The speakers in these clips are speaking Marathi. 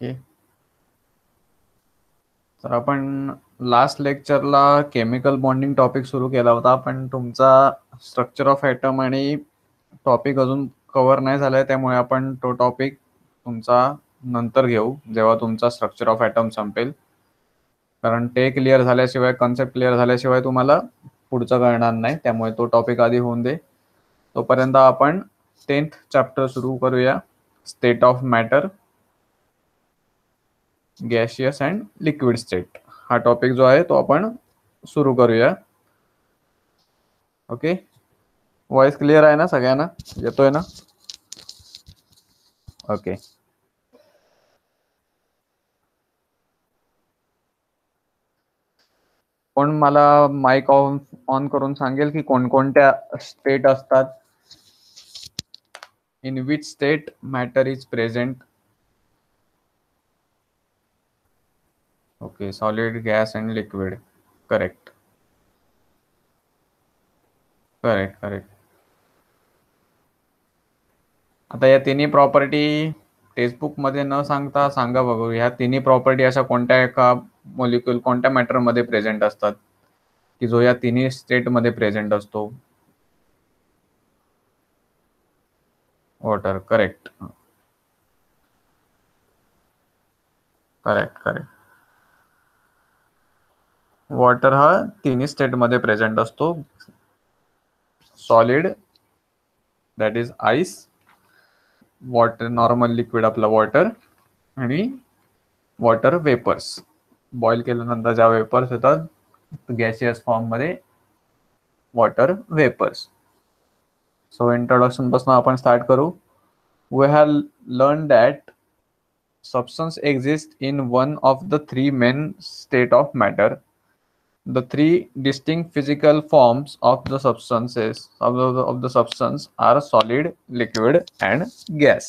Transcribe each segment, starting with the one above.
ओके, तर आपण लास्ट लेक्चरला केमिकल बॉन्डिंग टॉपिक सुरू केला होता, पण तुमचा स्ट्रक्चर ऑफ ॲटम आणि टॉपिक अजून कव्हर नाही झालाय, त्यामुळे आपण तो टॉपिक तुमचा नंतर घेऊ जेव्हा तुमचा स्ट्रक्चर ऑफ ॲटम संपेल. कारण ते क्लिअर झाल्याशिवाय, कन्सेप्ट क्लिअर झाल्याशिवाय तुम्हाला पुढचं कळणार नाही, त्यामुळे तो टॉपिक आधी होऊन दे. तोपर्यंत आपण 10th चॅप्टर सुरू करूया, state of matter, gaseous and liquid state. हा टॉपिक जो आहे तो आपण सुरू करूया. ओके, वॉइस क्लिअर आहे ना सगळ्यांना, येतोय ना? ओके, कोण मला माइक ऑन करून सांगेल की कोणकोणत्या स्टेट असतात, in which state matter is present? Okay, solid, gas and liquid. Correct correct correct. आता या तिन्ही प्रॉपर्टी टेक्स्टबुकमध्ये न सांगता सांगा बघू, ह्या तिन्ही प्रॉपर्टी अशा कोणत्या एका मॉलिक्यूल, कोणत्या मॅटरमध्ये प्रेझेंट असतात की जो या तिन्ही स्टेटमध्ये प्रेझेंट असतो? Water. Correct correct correct. Water हा तिन्ही स्टेटमध्ये प्रेझेंट असतो. Solid, that is ice, water normal liquid आपला वॉटर, आणि वॉटर वेपर्स. बॉईल केल्यानंतर ज्या वेपर्स येतात गॅसियस फॉर्ममध्ये, वॉटर वेपर्स. सो इंट्रोडक्शन पासून आपण स्टार्ट करू. We have learn that substance exists in one of the three main state of matter. The three distinct physical forms of the substances of the substance are solid, liquid and gas.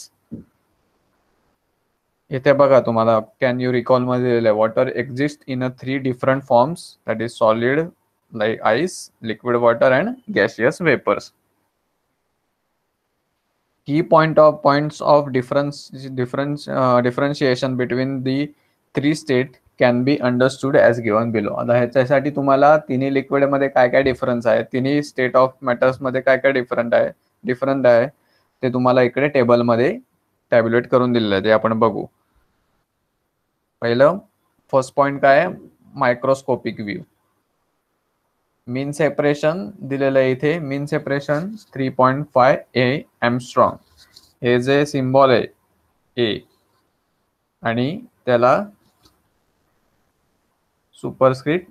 इथे बघा तुम्हाला कॅन यू रिकॉल मध्ये दिलेलं आहे, water exist in a 3 different forms, that is solid like ice, liquid water and gaseous vapours. Key points of differentiation between the three state can be understood as given below. आता ह्याच्यासाठी तुम्हाला तिन्ही लिक्विड मध्ये काय काय डिफरन्स आहे, तिन्ही स्टेट ऑफ मॅटर्स मध्ये काय काय डिफरंट आहे ते तुम्हाला इकडे टेबल मध्ये टॅब्युलेट करून दिलेलं आहे, ते आपण बघू. पहिलं फर्स्ट पॉइंट काय आहे, मायक्रोस्कोपिक व्ह्यू. मीन सेपरेशन दिलेलं आहे इथे, मीन सेपरेशन 3.5 एंगस्ट्रॉम. हे जे सिम्बॉल आहे ए आणि त्याला सुपरस्क्रिप्ट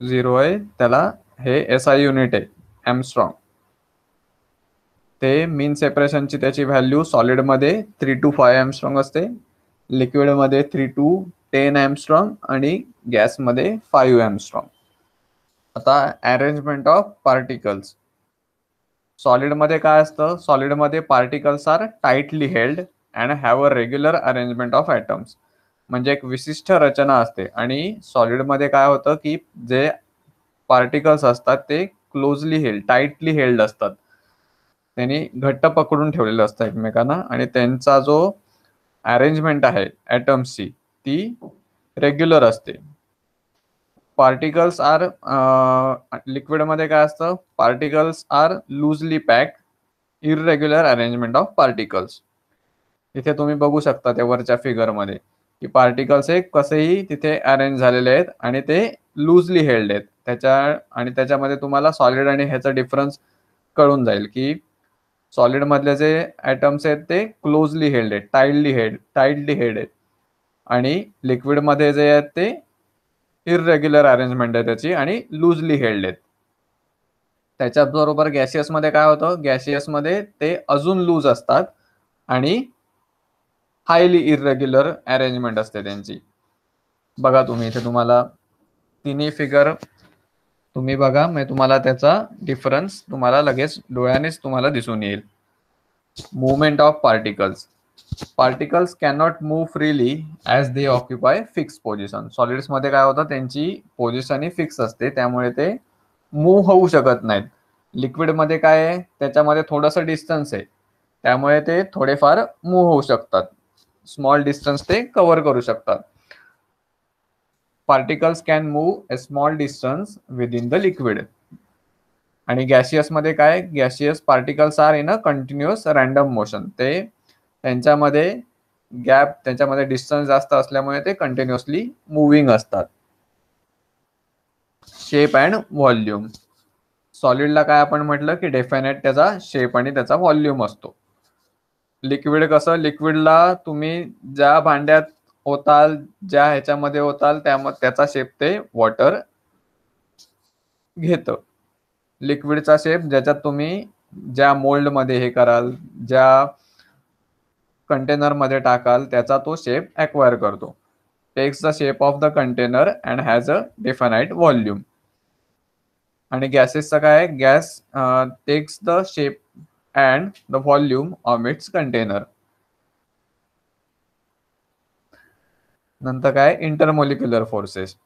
0 आहे, त्याला हे एसआय युनिट आहे एंगस्ट्रॉम. ते मीन सेपरेशनची त्याची व्हॅल्यू सॉलिडमध्ये 3 to 5 एंगस्ट्रॉम असते, लिक्विडमध्ये 3 to 10 एंगस्ट्रॉम आणि गॅसमध्ये 5 एंगस्ट्रॉम. आता अरेंजमेंट ऑफ पार्टिकल्स. सॉलिडमध्ये काय असतं, सॉलिडमध्ये particles are tightly held and have a regular arrangement of atoms. म्हणजे एक विशिष्ट रचना असते, आणि सॉलिडमध्ये काय होतं की जे पार्टिकल्स असतात ते क्लोजली हेल्ड, टाइटली हेल्ड असतात, त्यांनी घट्ट पकडून ठेवलेलं असतं एकमेकांना, आणि त्यांचा जो अरेंजमेंट आहे ॲटम्सची ती रेग्युलर असते. पार्टिकल्स आर, लिक्विडमध्ये काय असतं, particles are loosely pack, irregular arrangement of particles. इथे तुम्ही बघू शकता त्या वरच्या फिगरमध्ये की पार्टिकल्स हे कसेही तिथे अरेंज झालेले आहेत आणि ते लूजली हेल्ड आहेत. त्याच्यामध्ये तुम्हाला सॉलिड आणि ह्याचा डिफरन्स कळून जाईल की सॉलिड मधले जे ॲटम्स आहेत ते क्लोजली हेल्ड आहेत, टाइटली हेल्ड आहेत, आणि लिक्विडमध्ये जे आहेत ते इररेग्युलर अरेंजमेंट आहे त्याची आणि लूजली हेल्ड आहेत. त्याच्याबरोबर गॅसियसमध्ये काय होतं, गॅसियसमध्ये ते अजून लूज असतात आणि हायली इररेग्युलर अरेंजमेंट असते त्यांची. बघा तुम्ही इथे, तुम्हाला तिन्ही फिगर तुम्ही बघा, मी तुम्हाला त्याचा डिफरन्स तुम्हाला लगेच डोळ्यानेच तुम्हाला दिसून येईल. Movement of particles. Particles cannot move freely as they occupy fix position. सॉलिड्समध्ये काय होतं, त्यांची पोझिशन ही फिक्स असते, त्यामुळे ते मूव्ह होऊ शकत नाहीत. लिक्विडमध्ये काय आहे, त्याच्यामध्ये थोडंसं डिस्टन्स आहे, त्यामुळे ते थोडेफार मूव्ह होऊ शकतात. स्मॉल डिस्टन्स ते कव्हर करू शकतात. Particles can move a small distance with in the liquid. आणि गॅशियस मध्ये काय, gaseous particles are in a continuous random motion. ते त्यांच्यामध्ये गॅप, त्यांच्यामध्ये डिस्टन्स जास्त असल्यामुळे ते कंटिन्युअसली मुव्हिंग असतात. Shape and volume. सॉलिडला काय आपण म्हटलं की डेफिनेट त्याचा शेप आणि त्याचा व्हॉल्यूम असतो. लिक्विड कसं, लिक्विडला तुम्ही ज्या भांड्यात होताल, ज्या ह्याच्यामध्ये होताल त्याचा शेप ते वॉटर घेतं. लिक्विडचा शेप ज्याच्यात तुम्ही ज्या मोल्ड मध्ये हे कराल, ज्या कंटेनर मध्ये टाकाल, त्याचा तो शेप ॲक्वायर करतो. Takes the shape of the container and has a definite volume. आणि गॅसेसचा काय, gas takes the shape and the volume of its container. नंतर काय, इंटरमोलिक्युलर फोर्सेस.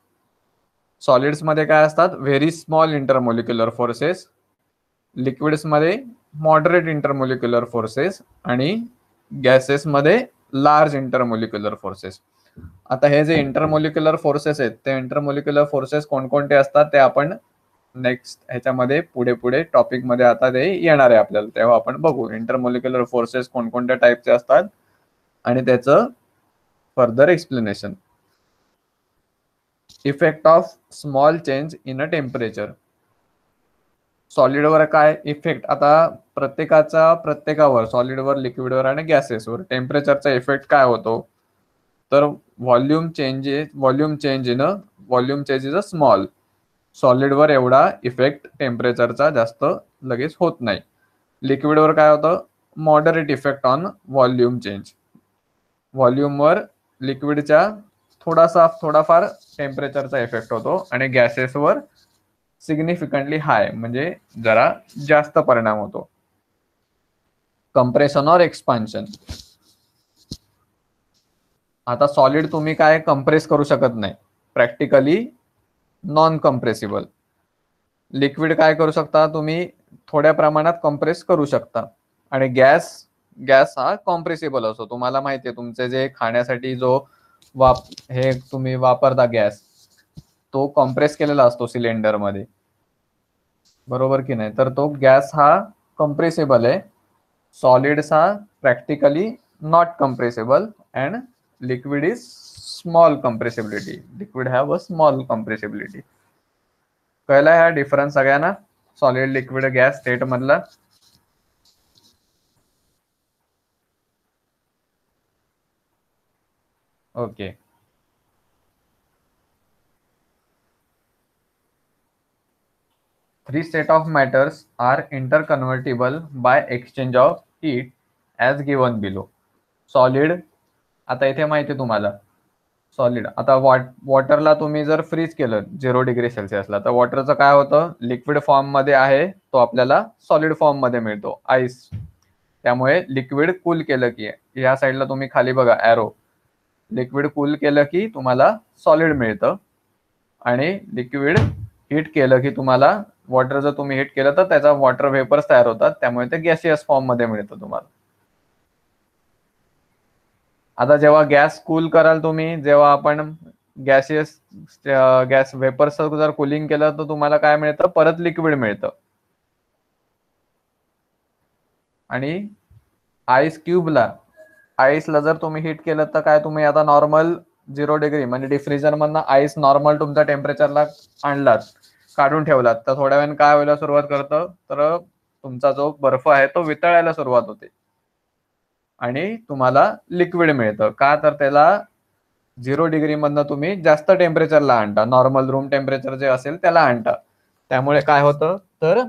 सॉलिड्स मध्ये काय असतात, very small intermolecular forces. Liquids मध्ये मॉडरेट इंटरमोलिक्युलर फोर्सेस. आणि गॅसेस मध्ये लार्ज इंटरमोलिक्युलर फोर्सेस. आता हे जे इंटरमोलिक्युलर फोर्सेस आहेत, ते इंटरमोलिक्युलर फोर्सेस कोणकोणते असतात ते आपण नेक्स्ट ह्याच्यामध्ये पुढे पुढे टॉपिक मध्ये आता ते येणार आहे आपल्याला, तेव्हा आपण बघू इंटरमोलिक्युलर फोर्सेस कोणकोणत्या टाईपचे असतात आणि त्याचं further explanation. Effect of small change in a temperature. सॉलिडवर काय इफेक्ट, आता प्रत्येकावर, सॉलिडवर, लिक्विडवर आणि गॅसेसवर टेम्परेचरचा इफेक्ट काय होतो, तर volume change is a small. सॉलिडवर एवढा इफेक्ट टेम्परेचरचा जास्त लगेच होत नाही. लिक्विडवर काय होतं, moderate effect on volume change. व्हॉल्यूमवर लिक्विडच्या थोडाफार टेम्परेचरचा इफेक्ट होतो. आणि गॅसेसवर सिग्निफिकंटली हाय, म्हणजे जरा जास्त परिणाम होतो. कंप्रेशन और एक्सपान्शन. आता सॉलिड तुम्ही काय कंप्रेस करू शकत नाही, प्रॅक्टिकली नॉन कंप्रेसिबल. लिक्विड काय करू शकता तुम्ही, थोड्या प्रमाणात कंप्रेस करू शकता. आणि गॅस हा कॉम्प्रेसिबल असतो. तुम्हाला माहिती आहे, तुमचे जे खाण्यासाठी जो हे तुम्ही वापरता गॅस, तो कॉम्प्रेस केलेला असतो सिलेंडर मध्ये, बरोबर की नाही. तर तो गॅस हा कंप्रेसिबल आहे. सॉलिड्स हा practically not compressible. And liquid is small compressibility. Liquid have a small compressibility. कळला हा डिफरन्स सगळ्यांना, सॉलिड, लिक्विड, गॅस स्टेट मधला. Okay. Three state of matters are interconvertible by exchange of heat as given below. Solid, आता इथे माहिती आहे तुम्हाला, सॉलिड आता वॉटरला तुम्ही जर फ्रीज केलं 0°C तर वॉटरचं काय होतं, लिक्विड फॉर्म मध्ये आहे तो आपल्याला सॉलिड फॉर्म मध्ये मिळतो, आईस. त्यामुळे लिक्विड कूल केलं की, या साईडला तुम्ही खाली बघा एरो, लिक्विड कूल केलं की तुम्हाला सॉलिड मिळतं. आणि लिक्विड हीट केलं की तुम्हाला, वॉटर जर तुम्ही हीट केलं तर त्याचा वॉटर वेपर्स तयार होतात, त्यामुळे ते गॅसियस फॉर्म मध्ये मिळतं तुम्हाला. आता जेव्हा गॅस कूल कराल तुम्ही, जेव्हा आपण गॅस वेपर्स जर कूलिंग केलं तर तुम्हाला काय मिळतं, परत लिक्विड मिळतं. आणि आईसला जर तुम्ही हीट केलं तर काय, तुम्ही आता नॉर्मल 0° म्हणजे डिफ्रीजर मधनं आईस नॉर्मल तुमच्या टेम्परेचरला आणलात, काढून ठेवलात, तर थोड्या वेळाने काय व्हायला सुरुवात करतं, तर तुमचा जो बर्फ आहे तो वितळायला सुरुवात होते आणि तुम्हाला लिक्विड मिळतं. का, तर त्याला 0° मधनं तुम्ही जास्त टेम्परेचरला आणता, नॉर्मल रूम टेम्परेचर जे असेल त्याला आणता. त्यामुळे काय होतं, तर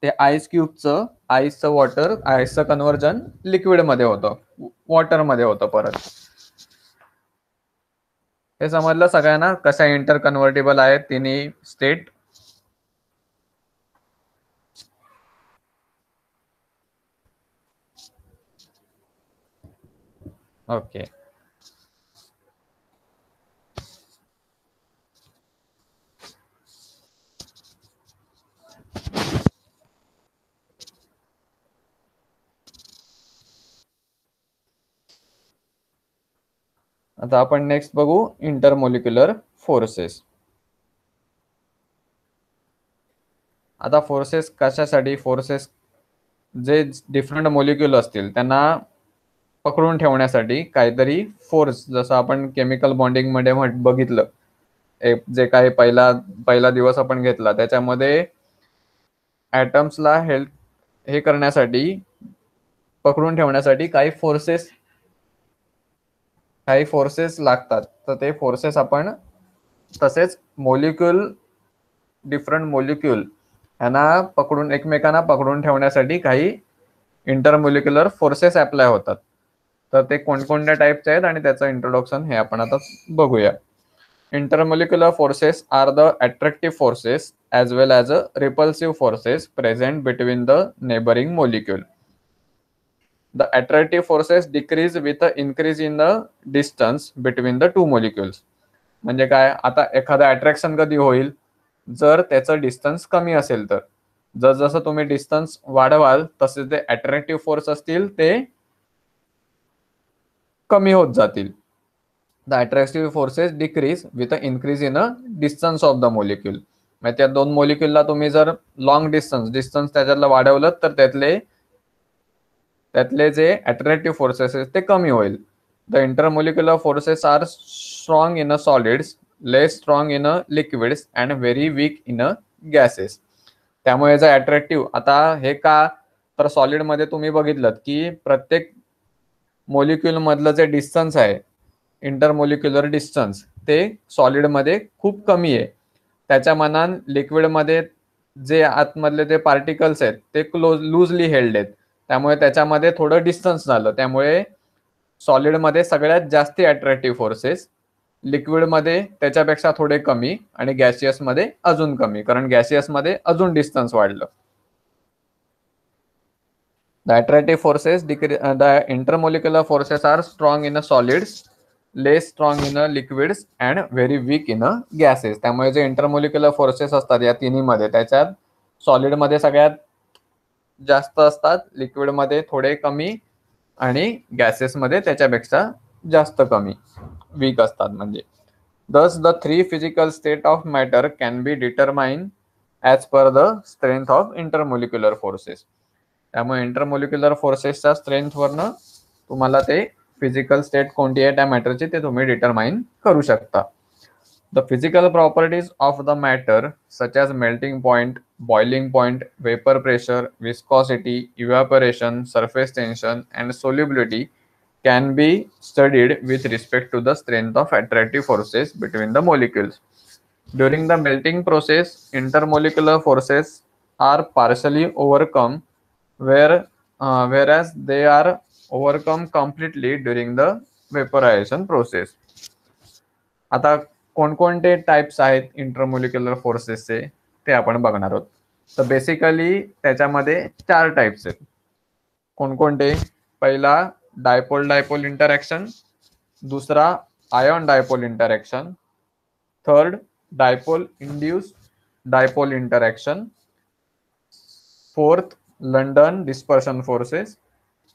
ते आईसचं कन्व्हर्जन लिक्विड मध्ये होतं, वॉटर मध्ये होतं परत. हे समजलं सगळ्यांना, कशा इंटर कन्व्हर्टेबल आहेत तिन्ही स्टेट. ओके. आता आपण नेक्स्ट बघू इंटरमोलिक्युलर फोर्सेस. आता फोर्सेस कशासाठी, फोर्सेस जे डिफरंट मोलिक्युल असतील त्यांना पकडून ठेवण्यासाठी काहीतरी फोर्स, जसं आपण केमिकल बॉन्डिंग मध्ये बघितलं, जे काही पहिला दिवस आपण घेतला त्याच्यामध्ये ऍटम्सला हेल्प हे करण्यासाठी, पकडून ठेवण्यासाठी काही फोर्सेस लागतात. तर ते फोर्सेस आपण तसेच डिफरंट मोलिक्युल यांना एकमेकांना पकडून ठेवण्यासाठी काही इंटरमोलिक्युलर फोर्सेस अप्लाय होतात. तर ते कोणकोणत्या टाईपचे आहेत आणि त्याचं इंट्रोडक्शन हे आपण आता बघूया. Intermolecular forces are the attractive forces as well as repulsive forces present between the neighboring molecule. The attractive forces decrease with the increase in the distance between the two molecules. म्हणजे काय, आता एखादा अट्रॅक्शन कधी होईल, जर त्याचं डिस्टन्स कमी असेल तर. जसं तुम्ही डिस्टन्स वाढवाल तसे ते अट्रॅक्टिव्ह फोर्स असतील ते कमी होत जातील. The attractive forces decrease with the increase in a distance of the molecule. म्हणजे त्या दोन मोलिक्युलला तुम्ही जर लॉंग डिस्टन्स त्याच्यातलं वाढवलं तर त्यातले जे अट्रॅक्टिव्ह फोर्सेस आहेत ते कमी होईल. The intermolecular forces are strong in a solids, less strong in a liquids and very weak in a gases. त्यामुळे जर अट्रॅक्टिव्ह, आता हे का, तर सॉलिड मध्ये तुम्ही बघितलं की प्रत्येक मोलिक्युल मधलं जे डिस्टन्स आहे, इंटरमोलिक्युलर डिस्टन्स, ते सॉलिडमध्ये खूप कमी आहे. त्याच्या मानान लिक्विडमध्ये जे आतमधले ते पार्टिकल्स आहेत ते लूजली हेल्ड आहेत, त्यामुळे त्याच्यामध्ये थोडं डिस्टन्स झालं. त्यामुळे सॉलिडमध्ये सगळ्यात जास्त अट्रॅक्टिव्ह फोर्सेस, लिक्विडमध्ये त्याच्यापेक्षा थोडे कमी आणि गॅसियसमध्ये अजून कमी, कारण गॅसियसमध्ये अजून डिस्टन्स वाढलं. The attractive forces the intermolecular forces are strong in a solids, less strong in a liquids and very weak in a gases. त्यामुळे जे इंटरमोलिक्युलर फोर्सेस असतात या तिन्हीमध्ये, त्याच्यात सॉलिडमध्ये सगळ्यात जास्त असतात, लिक्विडमध्ये थोडे कमी आणि गॅसेसमध्ये त्याच्यापेक्षा जास्त कमी, वीक असतात. म्हणजे thus the three physical state of matter can be determined as per the strength of intermolecular forces. त्यामुळे इंटरमोलिक्युलर फोर्सेसच्या स्ट्रेंथवरनं तुम्हाला ते फिजिकल स्टेट कोणती आहे त्या मॅटरची ते तुम्ही डिटरमाइन करू शकता. The physical properties of the matter such as melting point, boiling point, vapour pressure, viscosity, evaporation, surface tension and solubility can be studied with respect to the strength of attractive forces between the molecules. During the melting process, intermolecular forces are partially overcome, whereas they are overcome completely during the vaporization process. आता कोणकोणते टाइप्स आहेत इंटरमोलिक्युलर फोर्सेसचे ते आपण बघणार आहोत. तर बेसिकली त्याच्यामध्ये 4 टाइप्स आहेत. कोणकोणते? पहिला डायपोल डायपोल इंटरॅक्शन, दुसरा ion dipole interaction, third dipole induced dipole interaction, fourth London dispersion forces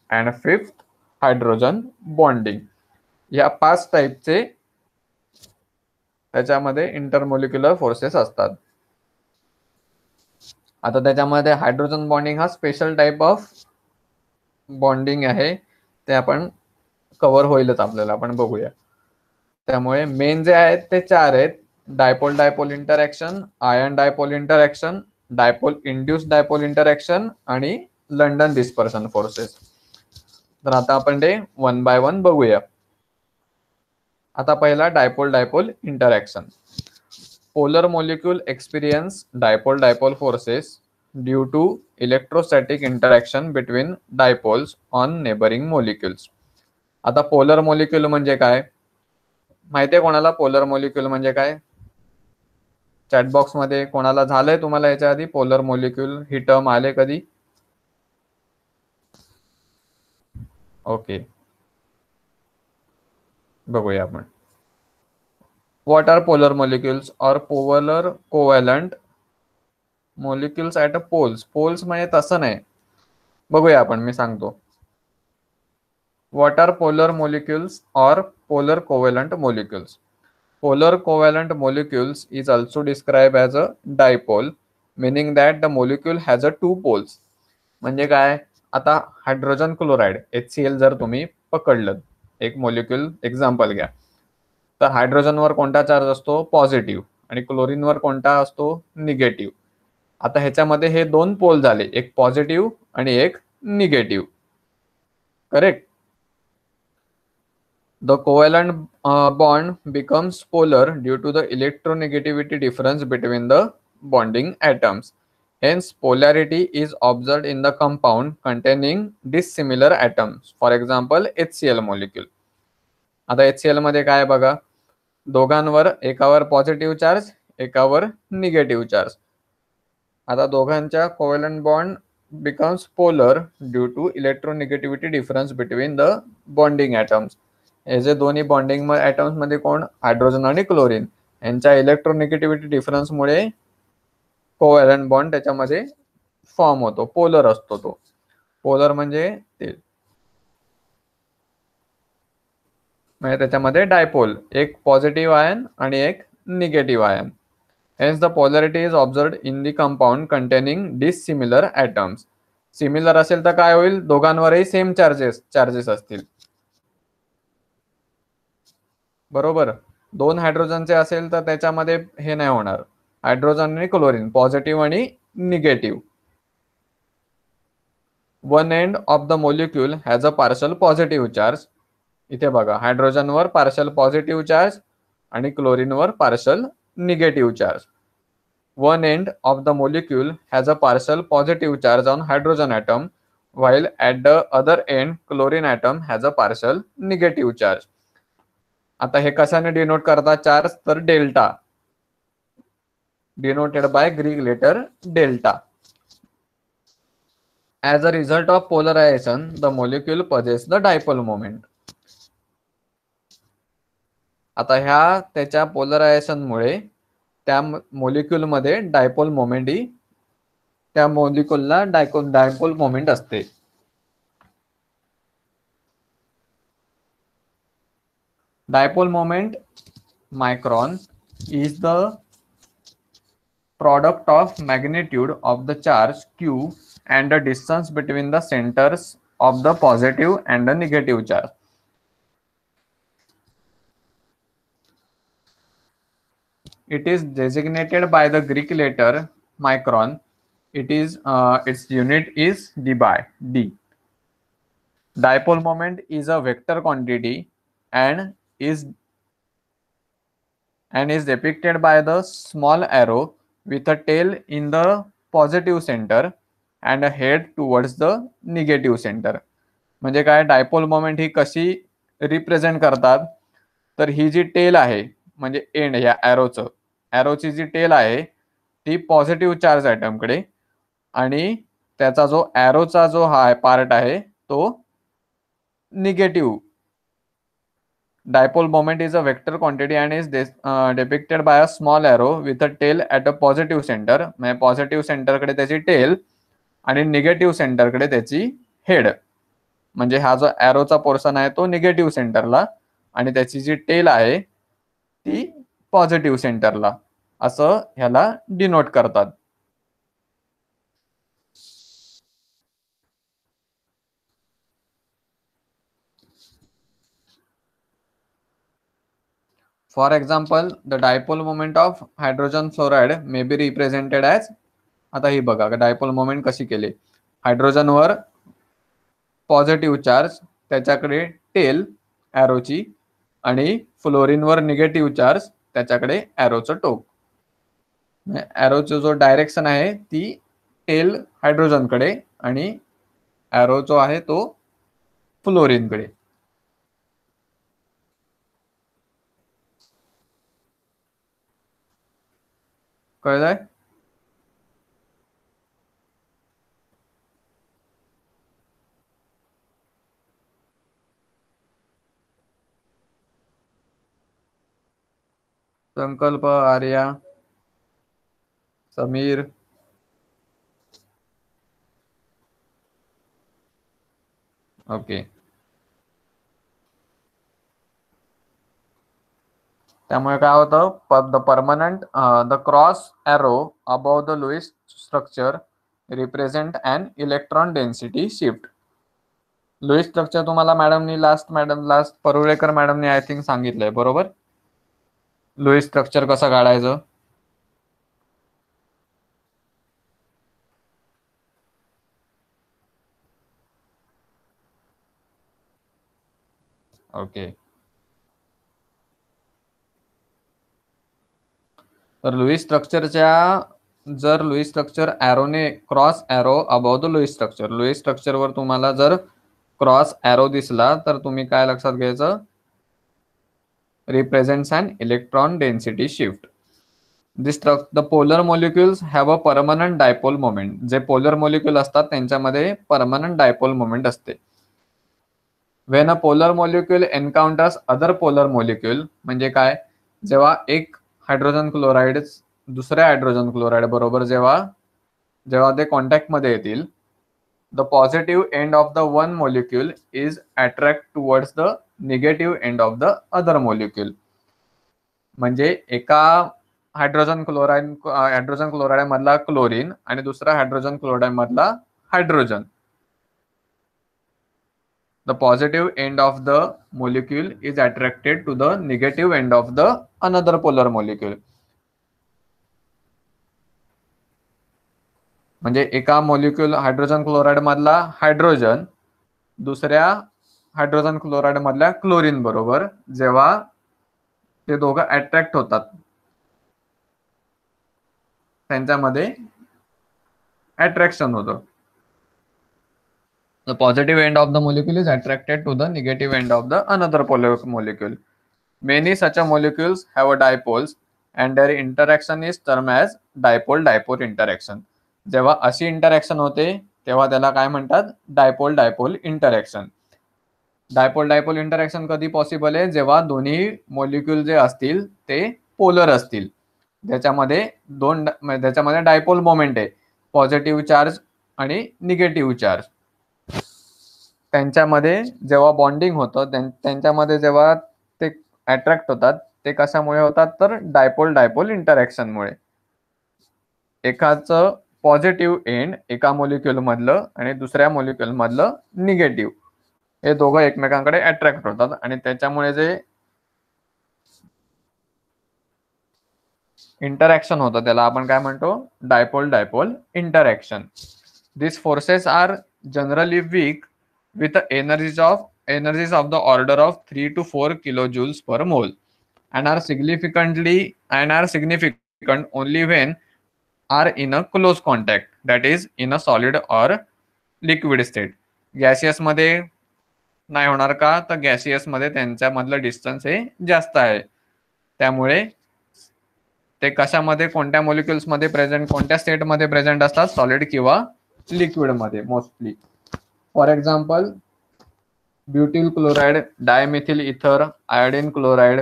and fifth hydrogen bonding. या 5 टाईपचे त्याच्यामध्ये इंटरमोलिक्युलर फोर्सेस असतात. आता त्याच्यामध्ये हायड्रोजन बॉन्डिंग हा स्पेशल टाइप ऑफ बॉन्डिंग आहे, ते आपण कव्हर होईलच आपल्याला, आपण बघूया. त्यामुळे मेन जे आहेत ते 4 आहेत: dipole dipole interaction, ion dipole interaction, dipole induced dipole interaction आणि लंडन डिस्पर्शन फोर्सेस. तर आता आपण ते 1 बाय 1 बघूया. आता पहिला dipole dipole interaction. Polar molecule experience dipole dipole forces due to electrostatic interaction between dipoles on neighbouring molecules. आता पोलर मोलिक्यूल म्हणजे काय माहितीये कोणाला? पोलर मोलिक्यूल म्हणजे काय? चॅटबॉक्स मध्ये कोणाला झालंय तुम्हाला याच्या आधी पोलर मोलिक्यूल ही टर्म आले कधी? ओके, बघूया आपण. What are polar molecules or polar covalent molecules at a poles. Poles म्हणजे तसं नाही, बघूया आपण, मी सांगतो. What are polar molecules or polar covalent molecules. Polar covalent molecules is also described as a dipole, meaning that the molecule has a two poles. म्हणजे काय, आता हायड्रोजन क्लोराइड HCl जर तुम्ही पकडलं, एक मोलिक्युल एक्झाम्पल घ्या, तर हायड्रोजनवर कोणता चार्ज असतो, पॉझिटिव्ह, आणि क्लोरीनवर कोणता असतो, निगेटिव्ह. आता ह्याच्यामध्ये हे दोन पोल झाले, एक पॉझिटिव्ह आणि एक negative. Correct. The covalent bond becomes polar due to the electronegativity difference between the bonding atoms. Hence, polarity is observed in the compound containing dissimilar atoms. For example, HCl molecule. आता HCl मध्ये काय बघा, दोघांवर एकावर पॉझिटिव्ह चार्ज, एकावर निगेटिव्ह चार्ज. आता दोघांच्या covalent bond becomes polar due to electronegativity difference between the bonding atoms. हे जे दोन्ही बॉन्डिंग ऍटम्स मध्ये कोण, हायड्रोजन आणि क्लोरीन, यांच्या इलेक्ट्रोनेगेटिव्हिटी डिफरन्स मुळे कोव्हॅलंट बॉन्ड त्याच्यामध्ये फॉर्म होतो, पोलर असतो तो. पोलर म्हणजे ते म्हणजे त्याच्यामध्ये डायपोल, एक पॉझिटिव्ह आयन आणि एक negative ion. Hence the polarity is observed in the compound containing dissimilar atoms. Similar असेल तर काय होईल, दोघांवरही सेम चार्जेस असतील. बरोबर. दोन हायड्रोजनचे असेल तर त्याच्यामध्ये हे नाही होणार, हायड्रोजन आणि क्लोरीन पॉझिटिव्ह आणि negative. One end of the molecule has a partial positive charge. इथे बघा, हायड्रोजनवर पार्शल पॉझिटिव्ह चार्ज आणि क्लोरीनवर partial negative charge. One end of the molecule has a partial positive charge on hydrogen atom, while at the other end chlorine atom has a partial negative charge. आता हे कशाने डिनोट करतात चार्ज, तर delta, denoted by Greek letter delta. As a result of polarization, the molecule possesses the dipole moment. आता ह्या त्याच्या पोलरायझेशन मुळे त्या मोलिक्यूल मध्ये डायपोल मोमेंट ही, त्या मोलिक्यूलला डायपोल मोमेंट असते. Dipole moment micron is the product of magnitude of the charge q and the distance between the centers of the positive and the negative charge. It is designated by the Greek letter micron. It is its unit is d. Dipole moment is a vector quantity and is depicted by the small arrow with a tail in the positive center and a head towards the negative center. म्हणजे काय, डायपोल मोमेंट ही कशी रिप्रेझेंट करतात, तर ही जी टेल आहे म्हणजे एंड, या ॲरोची जी टेल आहे ती पॉझिटिव्ह चार्ज ॲटमकडे, आणि त्याचा जो ॲरोचा जो हा पार्ट आहे तो negative. Dipole moment is a vector quantity and is depicted by a small arrow with a tail at a positive center. म्हणजे पॉझिटिव्ह सेंटर कडे त्याची टेल आणि निगेटिव्ह सेंटर कडे त्याची हेड. म्हणजे हा जो ॲरोचा पोर्शन आहे तो निगेटिव्ह सेंटरला आणि त्याची जी टेल आहे ती पॉझिटिव्ह सेंटरला, असं ह्याला डिनोट करतात. For example, the dipole moment of hydrogen fluoride may be represented as, आता ही बघा डायपोल मोमेंट कशी केली, हायड्रोजनवर पॉझिटिव्ह चार्ज, त्याच्याकडे टेल ॲरोची, आणि फ्लोरीनवर निगेटिव्ह चार्ज, त्याच्याकडे ॲरोचं टोक. ॲरोचा जो डायरेक्शन आहे ती टेल हायड्रोजनकडे आणि ॲरो जो आहे तो फ्लोरीनकडे. कळलंय? संकल्प, आर्या, समीर, ओके. त्यामुळे काय होतं, the permanent the cross arrow above the Lewis structure represent an electron density shift. Lewis structure तुम्हाला लास्ट परुळेकर मॅडमनी आय थिंक सांगितलंय, बरोबर. लुईस स्ट्रक्चर कसं काढायचं. ओके, तर लुईस स्ट्रक्चर एरोने cross arrow above the Lewis स्ट्रक्चरवर तुम्हाला जर क्रॉस एरो दिसला तर तुम्ही काय लक्षात घ्यायचं, represents an electron density shift. The polar molecules have a permanent dipole moment. जे पोलर मॉलिक्युल असतात त्यांच्यामध्ये परमनंट डायपोल मोमेंट असते. When a polar molecule encounters other polar molecule, म्हणजे काय, जेव्हा एक हायड्रोजन क्लोराइड दुसऱ्या हायड्रोजन क्लोराइड बरोबर जेव्हा ते कॉन्टॅक्ट मध्ये येतील, the positive end of the one molecule is attract towards the negative end of the other molecule. म्हणजे एका हायड्रोजन क्लोराइड मधला क्लोरीन आणि दुसरा हायड्रोजन क्लोराइड मधला hydrogen, the positive end of the molecule is attracted to the negative end of the another polar molecule. म्हणजे एका मॉलिक्युल हायड्रोजन क्लोराइड मधला हायड्रोजन दुसऱ्या हायड्रोजन क्लोराइड मधल्या क्लोरीन बरोबर जेव्हा ते दोघं अट्रॅक्ट होतात, त्यांच्यामध्ये अट्रॅक्शन होतं. The positive end of the molecule is attracted to the negative end of the another polar molecule. Many such molecules have a dipoles and their interaction is termed as dipole-dipole interaction. जेव्हा अशी इंटरॅक्शन होते तेव्हा त्याला काय म्हणतात, डायपोल इंटरॅक्शन. डायपोल इंटरॅक्शन कधी पॉसिबल आहे, जेव्हा दोन्ही मॉलिक्यूल जे असतील ते पोलर असतील, त्याच्यामध्ये डायपोल मोमेंट आहे, पॉझिटिव्ह चार्ज आणि निगेटिव्ह चार्ज. त्यांच्यामध्ये जेव्हा बॉन्डिंग होतं, त्यांच्यामध्ये जेव्हा ते अट्रॅक्ट होतात, ते कशामुळे होतात, तर डायपोल इंटरॅक्शनमुळे. एकाचं पॉझिटिव्ह एंड एका मॉलिक्युल मधलं आणि दुसऱ्या मॉलिक्युल मधलं निगेटिव्ह, हे दोघं एकमेकांकडे अट्रॅक्ट होतात आणि त्याच्यामुळे जे इंटरॅक्शन होतं त्याला आपण काय म्हणतो, dipole interaction. This forces are generally weak with energies of the order of 3 to 4 kilojoules per mole and are significant only when are in a close contact, that is in a solid or liquid state. Gaseous मध्ये नाही होणार का, तर गॅसियस मध्ये त्यांच्यामधलं डिस्टन्स हे जास्त आहे, त्यामुळे ते कशामध्ये, कोणत्या मॉलिक्युल्स मध्ये प्रेझेंट, कोणत्या स्टेट मध्ये प्रेझेंट असतात, सॉलिड किंवा लिक्विड मध्ये mostly. For example, butyl chloride, dimethyl ether, iodine chloride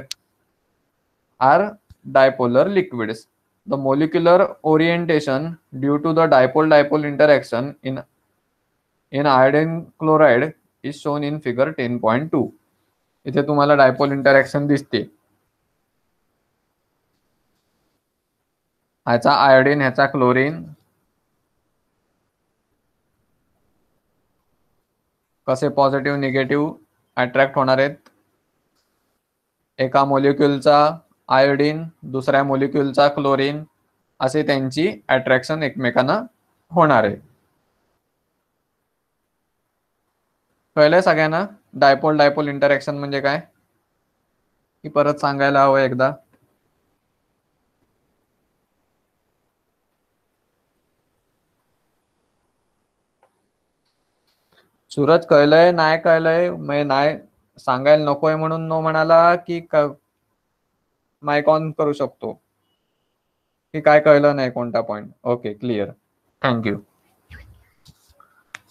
are dipolar liquids. The molecular orientation due to the dipole interaction in iodine chloride is shown in figure 10.2. इथे तुम्हाला डायपोल इंटरॅक्शन दिसते. ह्याचा आयोडीन, ह्याचा क्लोरीन, कसे पॉझिटिव्ह निगेटिव्ह अट्रॅक्ट होणार आहेत. एका मॉलिक्युलचा आयोडीन, दुसऱ्या मॉलिक्युलचा क्लोरीन, असे त्यांची अट्रॅक्शन एकमेकांना होणार आहे. कळलंय सगळ्यांना डायपोल इंटरॅक्शन म्हणजे काय, की परत सांगायला हवं एकदा. सूरज कळलंय, नाही कळलंय, नाही सांगायला नकोय म्हणून नो म्हणाला, की माइक ऑन करू शकतो, की काय कळलं नाही कोणता पॉइंट. Okay, clear, thank you.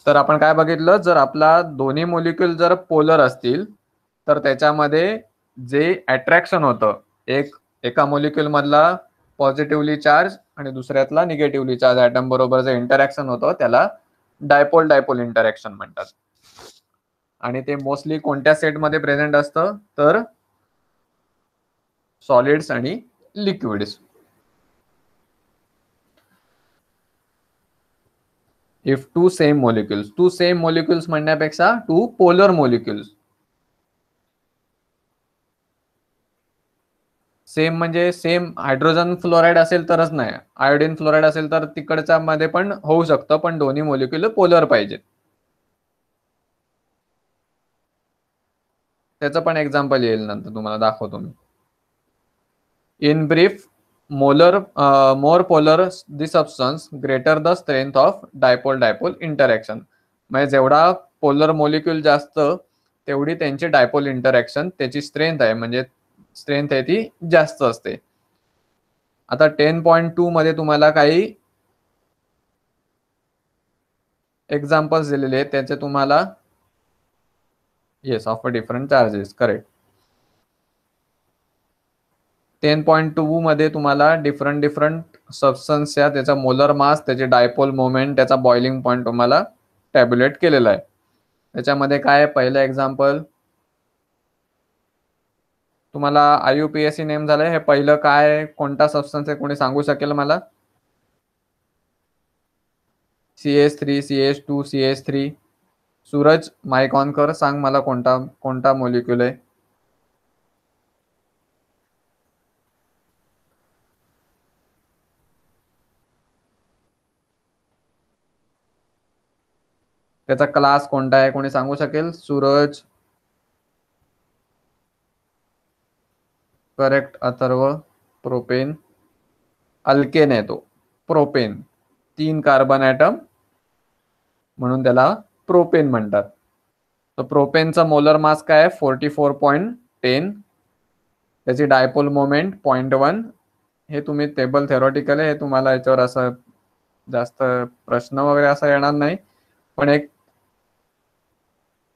तर आपण काय बघितलं, जर आपला दोन्ही मॉलिक्युल जर पोलर असतील तर त्याच्यामध्ये जे अट्रॅक्शन होतं, एका मॉलिक्युल मधला पॉझिटिव्हली चार्ज आणि दुसऱ्यातला निगेटिव्हली चार्ज ऍटम बरोबर जे इंटरॅक्शन होतं त्याला डायपोल इंटरॅक्शन म्हणतात. आणि ते मोस्टली कोणत्या सेट मध्ये प्रेझेंट असतं, तर सॉलिड्स आणि liquids. If two same molecules म्हणण्यापेक्षा टू पोलर मोलिक्युल्स. सेम म्हणजे सेम हायड्रोजन फ्लोराईड असेल तरच नाही, आयोडीन फ्लोराईड असेल तर तिकडच्या मध्ये पण होऊ शकतं, पण दोन्ही मोलिक्युल पोलर पाहिजेत. त्याचं पण एक्झाम्पल येईल नंतर तुम्हाला दाखवतो मी. In brief, more polar the substance, greater the strength of dipole interaction. म्हणजे जेवढा पोलर मोलिक्युल जास्त तेवढी त्यांची डायपोल इंटरॅक्शन, त्याची स्ट्रेंथ आहे, म्हणजे स्ट्रेंथ आहे ती जास्त असते. आता 10.2 मध्ये तुम्हाला काही एक्झाम्पल्स दिलेले आहेत, त्याचे तुम्हाला yes of different charges, correct. 10.2 मध्ये तुम्हाला डिफरंट सबस्टन्सच्या त्याचा मोलर मास, त्याचे डायपोल मोमेंट, त्याचा बॉइलिंग पॉइंट तुम्हाला टॅब्युलेट केलेला आहे. त्याच्यामध्ये काय पहिलं एक्झाम्पल तुम्हाला IUPAC नेम झालंय, हे पहिलं काय कोणता सबस्टन्स आहे कोणी सांगू शकेल मला? CH3, CH2, CH3. Suraj mic on कर, सांग मला कोणता मोलिक्युल आहे. त्याचा क्लास कोणता आहे कोणी सांगू शकेल? Suraj. Correct Atharva, propane. Alkane आहे तो, प्रोपेन. 3 कार्बन ॲटम म्हणून त्याला प्रोपेन म्हणतात. तर प्रोपेनचा मोलर मास काय आहे? 44.10. त्याची डायपोल मोमेंट 0.1. हे तुम्ही टेबल थेरॉटिकल आहे, हे तुम्हाला याच्यावर असं जास्त प्रश्न वगैरे असा येणार नाही, पण एक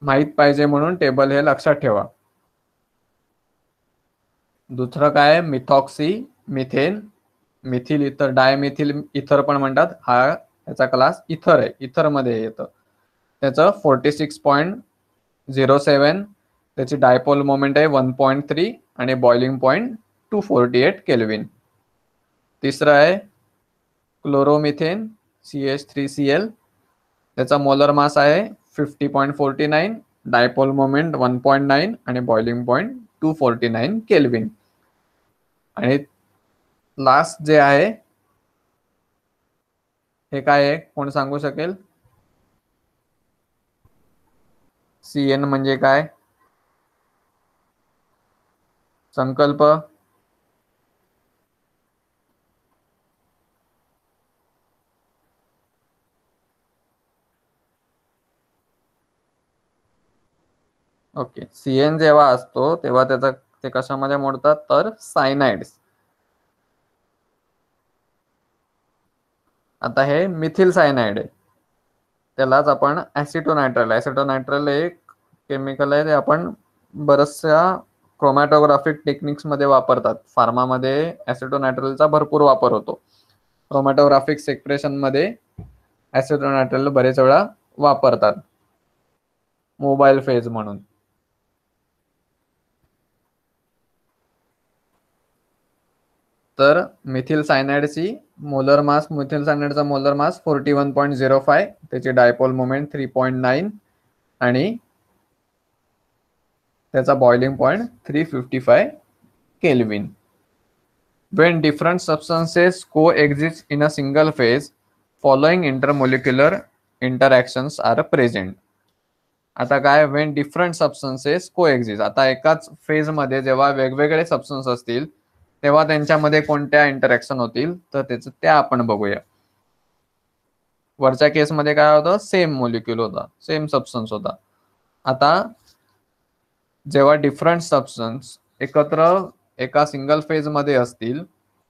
माहित पाहिजे म्हणून टेबल हे लक्षात ठेवा. दुसरं काय? मिथॉक्सी, मिथेन, मिथिल इथर, डायमिथिल इथर पण म्हणतात. हा याचा क्लास इथर आहे, इथर मध्ये येतं. त्याचं 46.07. त्याची डायपोल मोमेंट आहे 1.3 आणि बॉइलिंग पॉइंट 248 केल्विन. तिसरं आहे क्लोरोमिथेन, CH3Cl. त्याचा मोलर मास आहे 50.49, डायपोल मोमेंट 1.9 आणि बॉइलिंग पॉइंट 249 केल्विन. आणि लास्ट जे आहे हे काय आहे कोण सांगू शकेल? CN म्हणजे काय? संकल्प. ओके, CN जेव्हा असतो तेव्हा ते कशामध्ये मोडतात? तर सायनाइड्स. आता हे मिथिल सायनाइड आहे, त्यालाच आपण ऍसिटोनायट्राइल एक केमिकल आहे, ते आपण बऱ्याचशा क्रोमॅटोग्राफिक टेक्निक्स मध्ये वापरतात. फार्मामध्ये ऍसिटोनायट्राइलचा भरपूर वापर होतो. क्रोमॅटोग्राफिक सेक्रेशन मध्ये ऍसिटोनायट्राइल बरेच वेळा वापरतात मोबाईल फेज म्हणून. तर मिथिल सायनाइडची मोलर मास, मिथिल सायनाइडचा मोलर मास 41.05, त्याची डायपोल मोमेंट 3.9 आणि त्याचा boiling point 355 kelvin. When different substances coexist in a single phase, following intermolecular interactions are present. आता काय? when different substances coexist, आता एकाच फेज मध्ये जेव्हा वेगवेगळे सबस्टन्स असतील तेव्हा त्यांच्यामध्ये कोणत्या इंटरॅक्शन होतील, तर त्याचं त्या आपण बघूया. वरच्या केसमध्ये काय होतं? सेम मोलिक्युल होता, सेम सबस्टन्स होता. आता जेव्हा डिफरंट सबस्टन्स एकत्र एका सिंगल फेज मध्ये असतील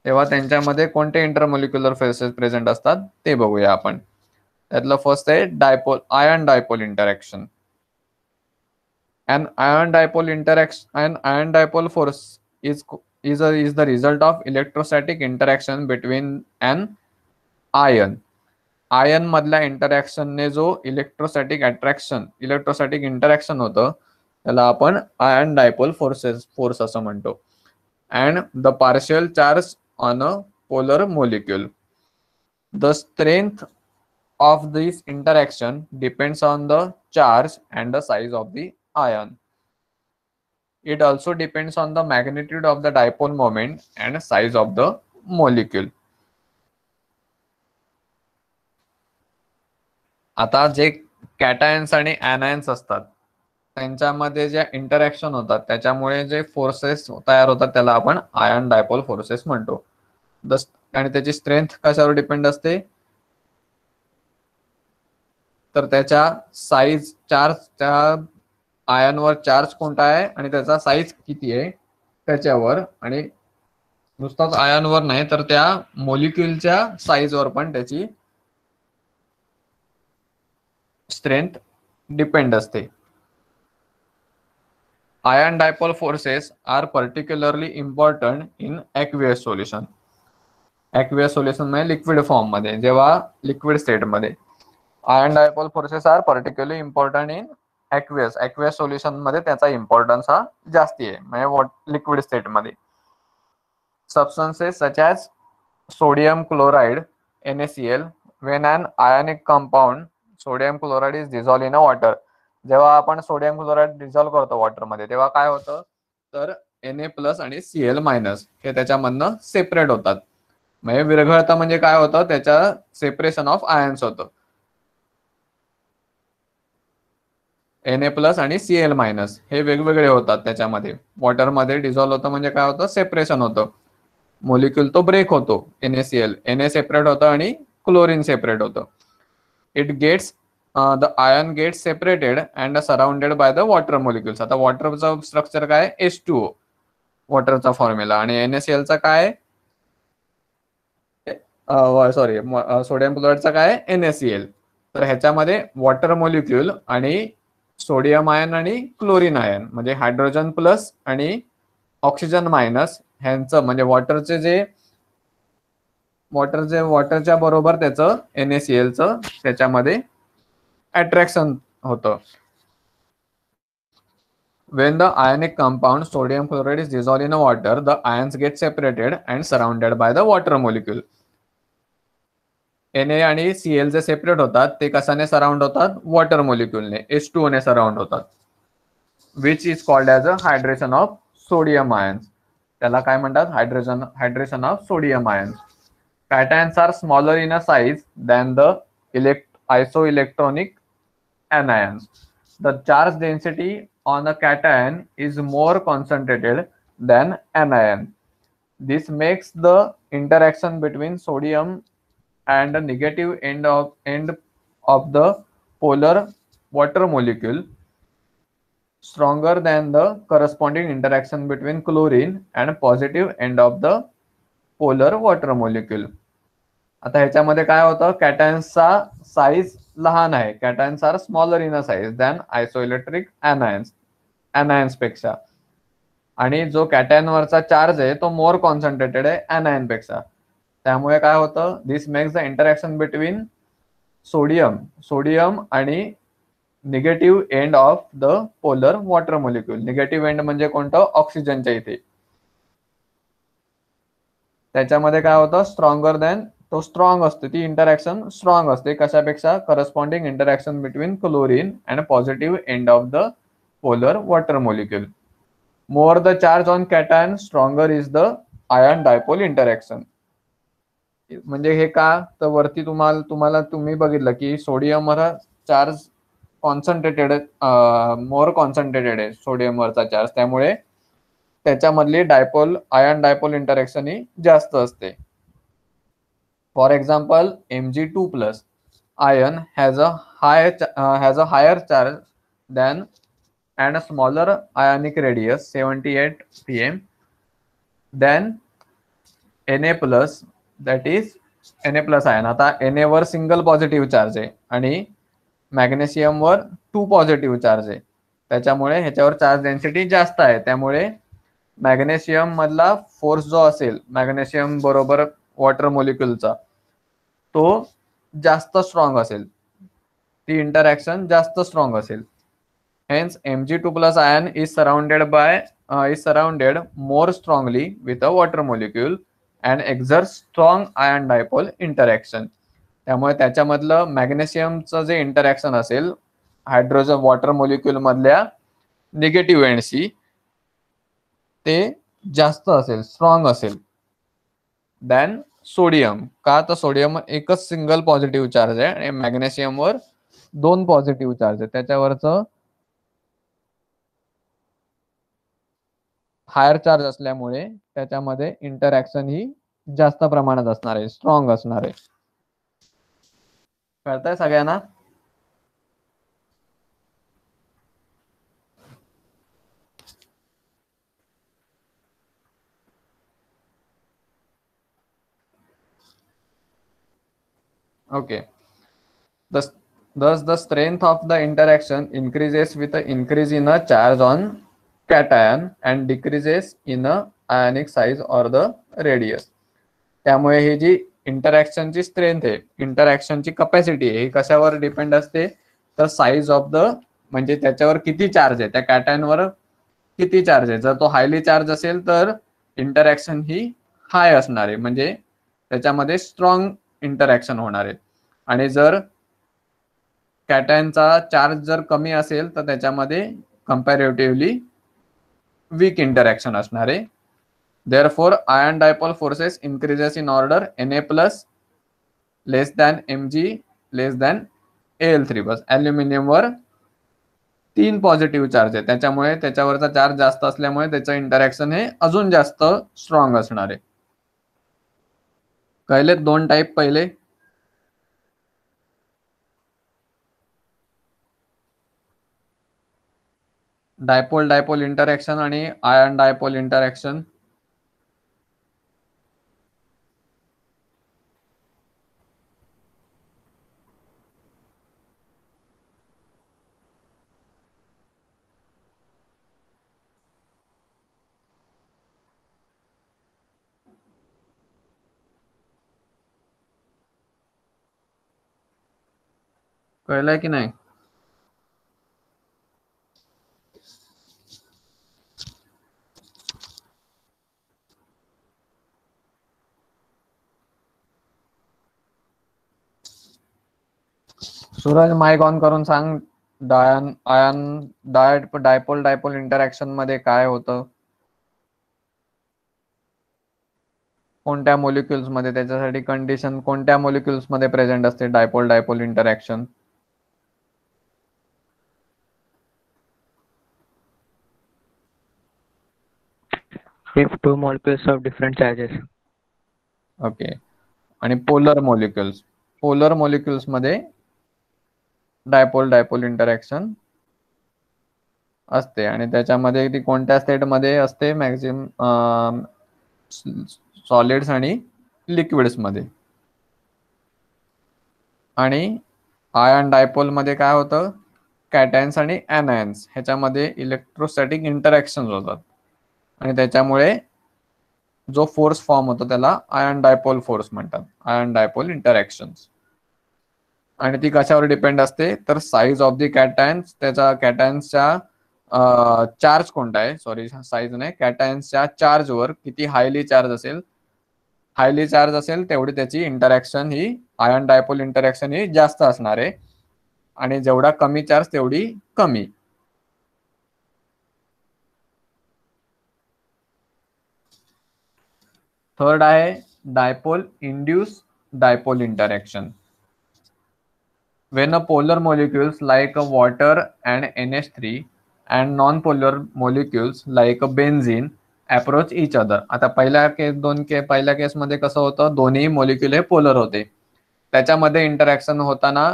तेव्हा त्यांच्यामध्ये कोणते इंटरमोलिक्युलर फेजेस प्रेझेंट असतात ते बघूया आपण. त्यातलं फर्स्ट आहे ion dipole interaction. An ion dipole force is the result of electrostatic interaction between an ion. Ion मधल्या इंटरॅक्शनने जो इलेक्ट्रोस्टॅटिक इंटरॅक्शन होतं त्याला आपण आयन डायपोल फोर्स असं म्हणतो. and the partial charge on a polar molecule. The strength of this interaction depends on the charge and the size of the ion. It also depends on the magnitude of the dipole moment and size of the molecule. आता जे कॅटायन्स आणि ऍनायन्स असतात त्यांच्यामध्ये जे इंटरॅक्शन होतात त्याच्यामुळे जे फोर्सेस तयार होतात त्याला आपण आयन डायपोल फोर्सेस म्हणतो. आणि त्याची स्ट्रेंथ कशावर डिपेंड असते तर त्याच्या साईज चार्ज, त्या आयनवर चार्ज कोणता आहे आणि त्याचा साईज किती आहे त्याच्यावर, आणि नुसताच आयनवर नाही तर त्या मोलिक्युलच्या साईजवर पण त्याची स्ट्रेंथ डिपेंड असते. Ion dipole forces are particularly important in aqueous solution. Aqueous solution म्हणजे लिक्विड फॉर्म मध्ये, जेव्हा लिक्विड स्टेट मध्ये ion dipole forces are particularly important in aqueous solution मध्ये त्याचा इम्पॉर्टन्स हा जास्ती आहे म्हणजे लिक्विड स्टेट मध्ये. Substances such as sodium chloride NaCl, when an ionic compound sodium chloride is dissolved in a water, जेव्हा आपण सोडियम क्लोराईड डिझॉल्व करतो वॉटर मध्ये तेव्हा काय होतं तर Na+ आणि Cl- हे त्याच्यामधनं सेपरेट होतात. म्हणजे विरघळता म्हणजे काय होतं त्याच्या सेपरेशन ऑफ आयन्स होतं. Na+ आणि Cl- हे वेगवेगळे होतात त्याच्यामध्ये. वॉटर मध्ये डिझॉल्व होतं म्हणजे काय होतं सेपरेशन होतं. मोलिक्युल तो ब्रेक होतो. NaCl, Na सेपरेट होतं आणि क्लोरीन सेपरेट होतं. It gets the ion gets separated and surrounded by the water molecules. आता वॉटरचं स्ट्रक्चर काय H2O वॉटरचा फॉर्म्युला, आणि NaCl चा काय सॉरी सोडियम क्लोराईडचा काय NaCl. तर ह्याच्यामध्ये वॉटर मोलिक्युल आणि सोडियम आयन आणि क्लोरीन आयन म्हणजे हायड्रोजन प्लस आणि ऑक्सिजन मायनस ह्यांचं म्हणजे वॉटरच्या बरोबर त्याचं NaClचं त्याच्यामध्ये attraction होतं. When the ionic compound sodium chloride is dissolved in a water, the ions get separated and surrounded by the water molecule. Na आणि Cl जे सेपरेट होतात ते कशाने सराउंड होतात वॉटर मोलिक्युलने, H2O ने सराउंड होतात, which is called as a hydration of sodium ions. त्याला काय म्हणतात hydration of sodium ions. Cations are smaller in a size than the isoelectronic anions. The charge density on a cation is more concentrated than anion. This makes the interaction between sodium and the negative end of the polar water molecule stronger than the corresponding interaction between chlorine and positive end of the polar water molecule. आता ह्याच्यामध्ये काय होतं कॅटायन्सचा साईज लहान आहे. Cations are smaller in a size than isoelectric anions पेक्षा, आणि जो कॅटायन वरचा चार्ज आहे तो मोर कॉन्सन्ट्रेटेड आहे ऍनायन पेक्षा. त्यामुळे काय होतं this makes the interaction between sodium आणि negative end of the polar water molecule. Negative end म्हणजे कोणतं ऑक्सिजनच्या इथे. त्याच्यामध्ये काय होतं स्ट्रॉंगर दॅन, तो स्ट्रॉंग असते, ती इंटरॅक्शन स्ट्रॉंग असते कशापेक्षा corresponding interaction between chlorine and positive end of the polar water molecule. More the charge on cation stronger is the ion dipole interaction. म्हणजे हे का तर वरती तुम्ही बघितलं की सोडियम वर चार्ज कॉन्सन्ट्रेटेड मोर कॉन्सन्ट्रेटेड आहे सोडियम वरचा चार्ज, त्यामुळे त्याच्यामधली आयन डायपोल इंटरॅक्शन ही जास्त असते. For example Mg2+ ion has a higher charge than and a smaller ionic radius 78 pm than Na+, that is Na+ ion. आता Na वर सिंगल पॉझिटिव्ह चार्ज आहे आणि मॅग्नेशियम वर 2 पॉझिटिव्ह चार्ज आहे, त्याच्यामुळे ह्याच्यावर चार्ज डेन्सिटी जास्त आहे. त्यामुळे मॅग्नेशियम मधला फोर्स जो असेल मॅग्नेशियम बरोबर वॉटर मोलिक्युलचा तो जास्त स्ट्रॉंग असेल, ती इंटरॅक्शन जास्त स्ट्रॉंग असेल. Hence Mg2+ ion is surrounded by is surrounded more strongly with a water molecule and exerts strong ion dipole interaction. त्यामुळे त्याच्यामधलं मॅग्नेशियमचं जे इंटरॅक्शन असेल हायड्रोजन वॉटर मोलिक्यूल मधल्या निगेटिव्ह एंडशी ते जास्त असेल, स्ट्रॉंग असेल दॅन सोडियम. का तर सोडियम एकच सिंगल पॉझिटिव्ह चार्ज आहे आणि मॅग्नेशियमवर 2 पॉझिटिव्ह चार्ज आहे. त्याच्यावरचं हायर चार्ज असल्यामुळे त्याच्यामध्ये इंटरॅक्शन ही जास्त प्रमाणात असणार आहे, स्ट्रॉंग असणार आहे. कळतंय सगळ्यांना? Okay. Thus the strength of the interaction increases with the increase in a charge on cation and decreases in a ionic size or the radius. त्यामुळे ही जी इंटरॅक्शनची स्ट्रेंथ आहे, इंटरॅक्शनची कपॅसिटी आहे, ही कशावर डिपेंड असते तर साईज ऑफ द, म्हणजे त्याच्यावर किती चार्ज आहे, त्या कॅटायनवर किती चार्ज आहे. जर तो हायली चार्ज असेल तर इंटरॅक्शन ही हाय असणार आहे, म्हणजे त्याच्यामध्ये स्ट्रॉंग इंटरॅक्शन होणार आहे. आणि जर कॅटायनचा चार्ज जर कमी असेल तर त्याच्यामध्ये कंपॅरेटिव्हली वीक इंटरॅक्शन असणार आहे. Therefore, ion dipole forces increases in order Na plus less than Mg less than Al3. Bus aluminium वर 3 पॉझिटिव्ह चार्ज आहे, त्याच्यामुळे त्याच्यावरचा चार्ज जास्त असल्यामुळे त्याचं इंटरॅक्शन हे अजून जास्त स्ट्रॉंग असणार आहे. कळले 2 टाईप पहिले? डायपोल डायपोल इंटरॅक्शन आणि आयन डायपोल इंटरॅक्शन. कळलंय की नाही? सूरज माइक ऑन करून सांग. डायपोल डायपोल इंटरॅक्शन मध्ये काय होतं, कोणत्या मॉलिक्युल्स मध्ये, त्याच्यासाठी कंडिशन कोणत्या मॉलिक्युल्स मध्ये प्रेझेंट असते dipole dipole interaction? If two molecules of different charges. Okay. आणि पोलर मॉलिक्युल्स मध्ये डायपोल डायपोल इंटरॅक्शन असते आणि त्याच्यामध्ये ती कोणत्या स्टेट मध्ये असते, मॅक्झिमम सॉलिड्स आणि लिक्विड्स मध्ये. आणि आयन डायपोल मध्ये काय होतं, कॅटायन्स आणि एनायन्स ह्याच्यामध्ये इलेक्ट्रोस्टॅटिक इंटरॅक्शन होतात आणि त्याच्यामुळे जो फोर्स फॉर्म होतो त्याला आयन डायपोल फोर्स म्हणतात, आयन डायपोल इंटरॅक्शन्स. आणि ती कशावर डिपेंड असते तर साईज ऑफ द कॅटायन्स, त्याचा कॅटायन्सच्या चार्ज कोणता आहे, सॉरी साईज नाही, कॅटायन्सच्या चार्जवर किती हायली चार्ज असेल तेवढी त्याची इंटरॅक्शन ही आयन डायपोल इंटरॅक्शन ही जास्त असणार आहे आणि जेवढा कमी चार्ज तेवढी कमी. थर्ड आहे dipole induce dipole interaction. When a polar molecules like a water and NH3 and non-polar molecules like a benzene approach each other. आता पहिल्या केसमध्ये कसं होतं, दोन्ही मॉलिक्युल हे पोलर होते, त्याच्यामध्ये इंटरॅक्शन होताना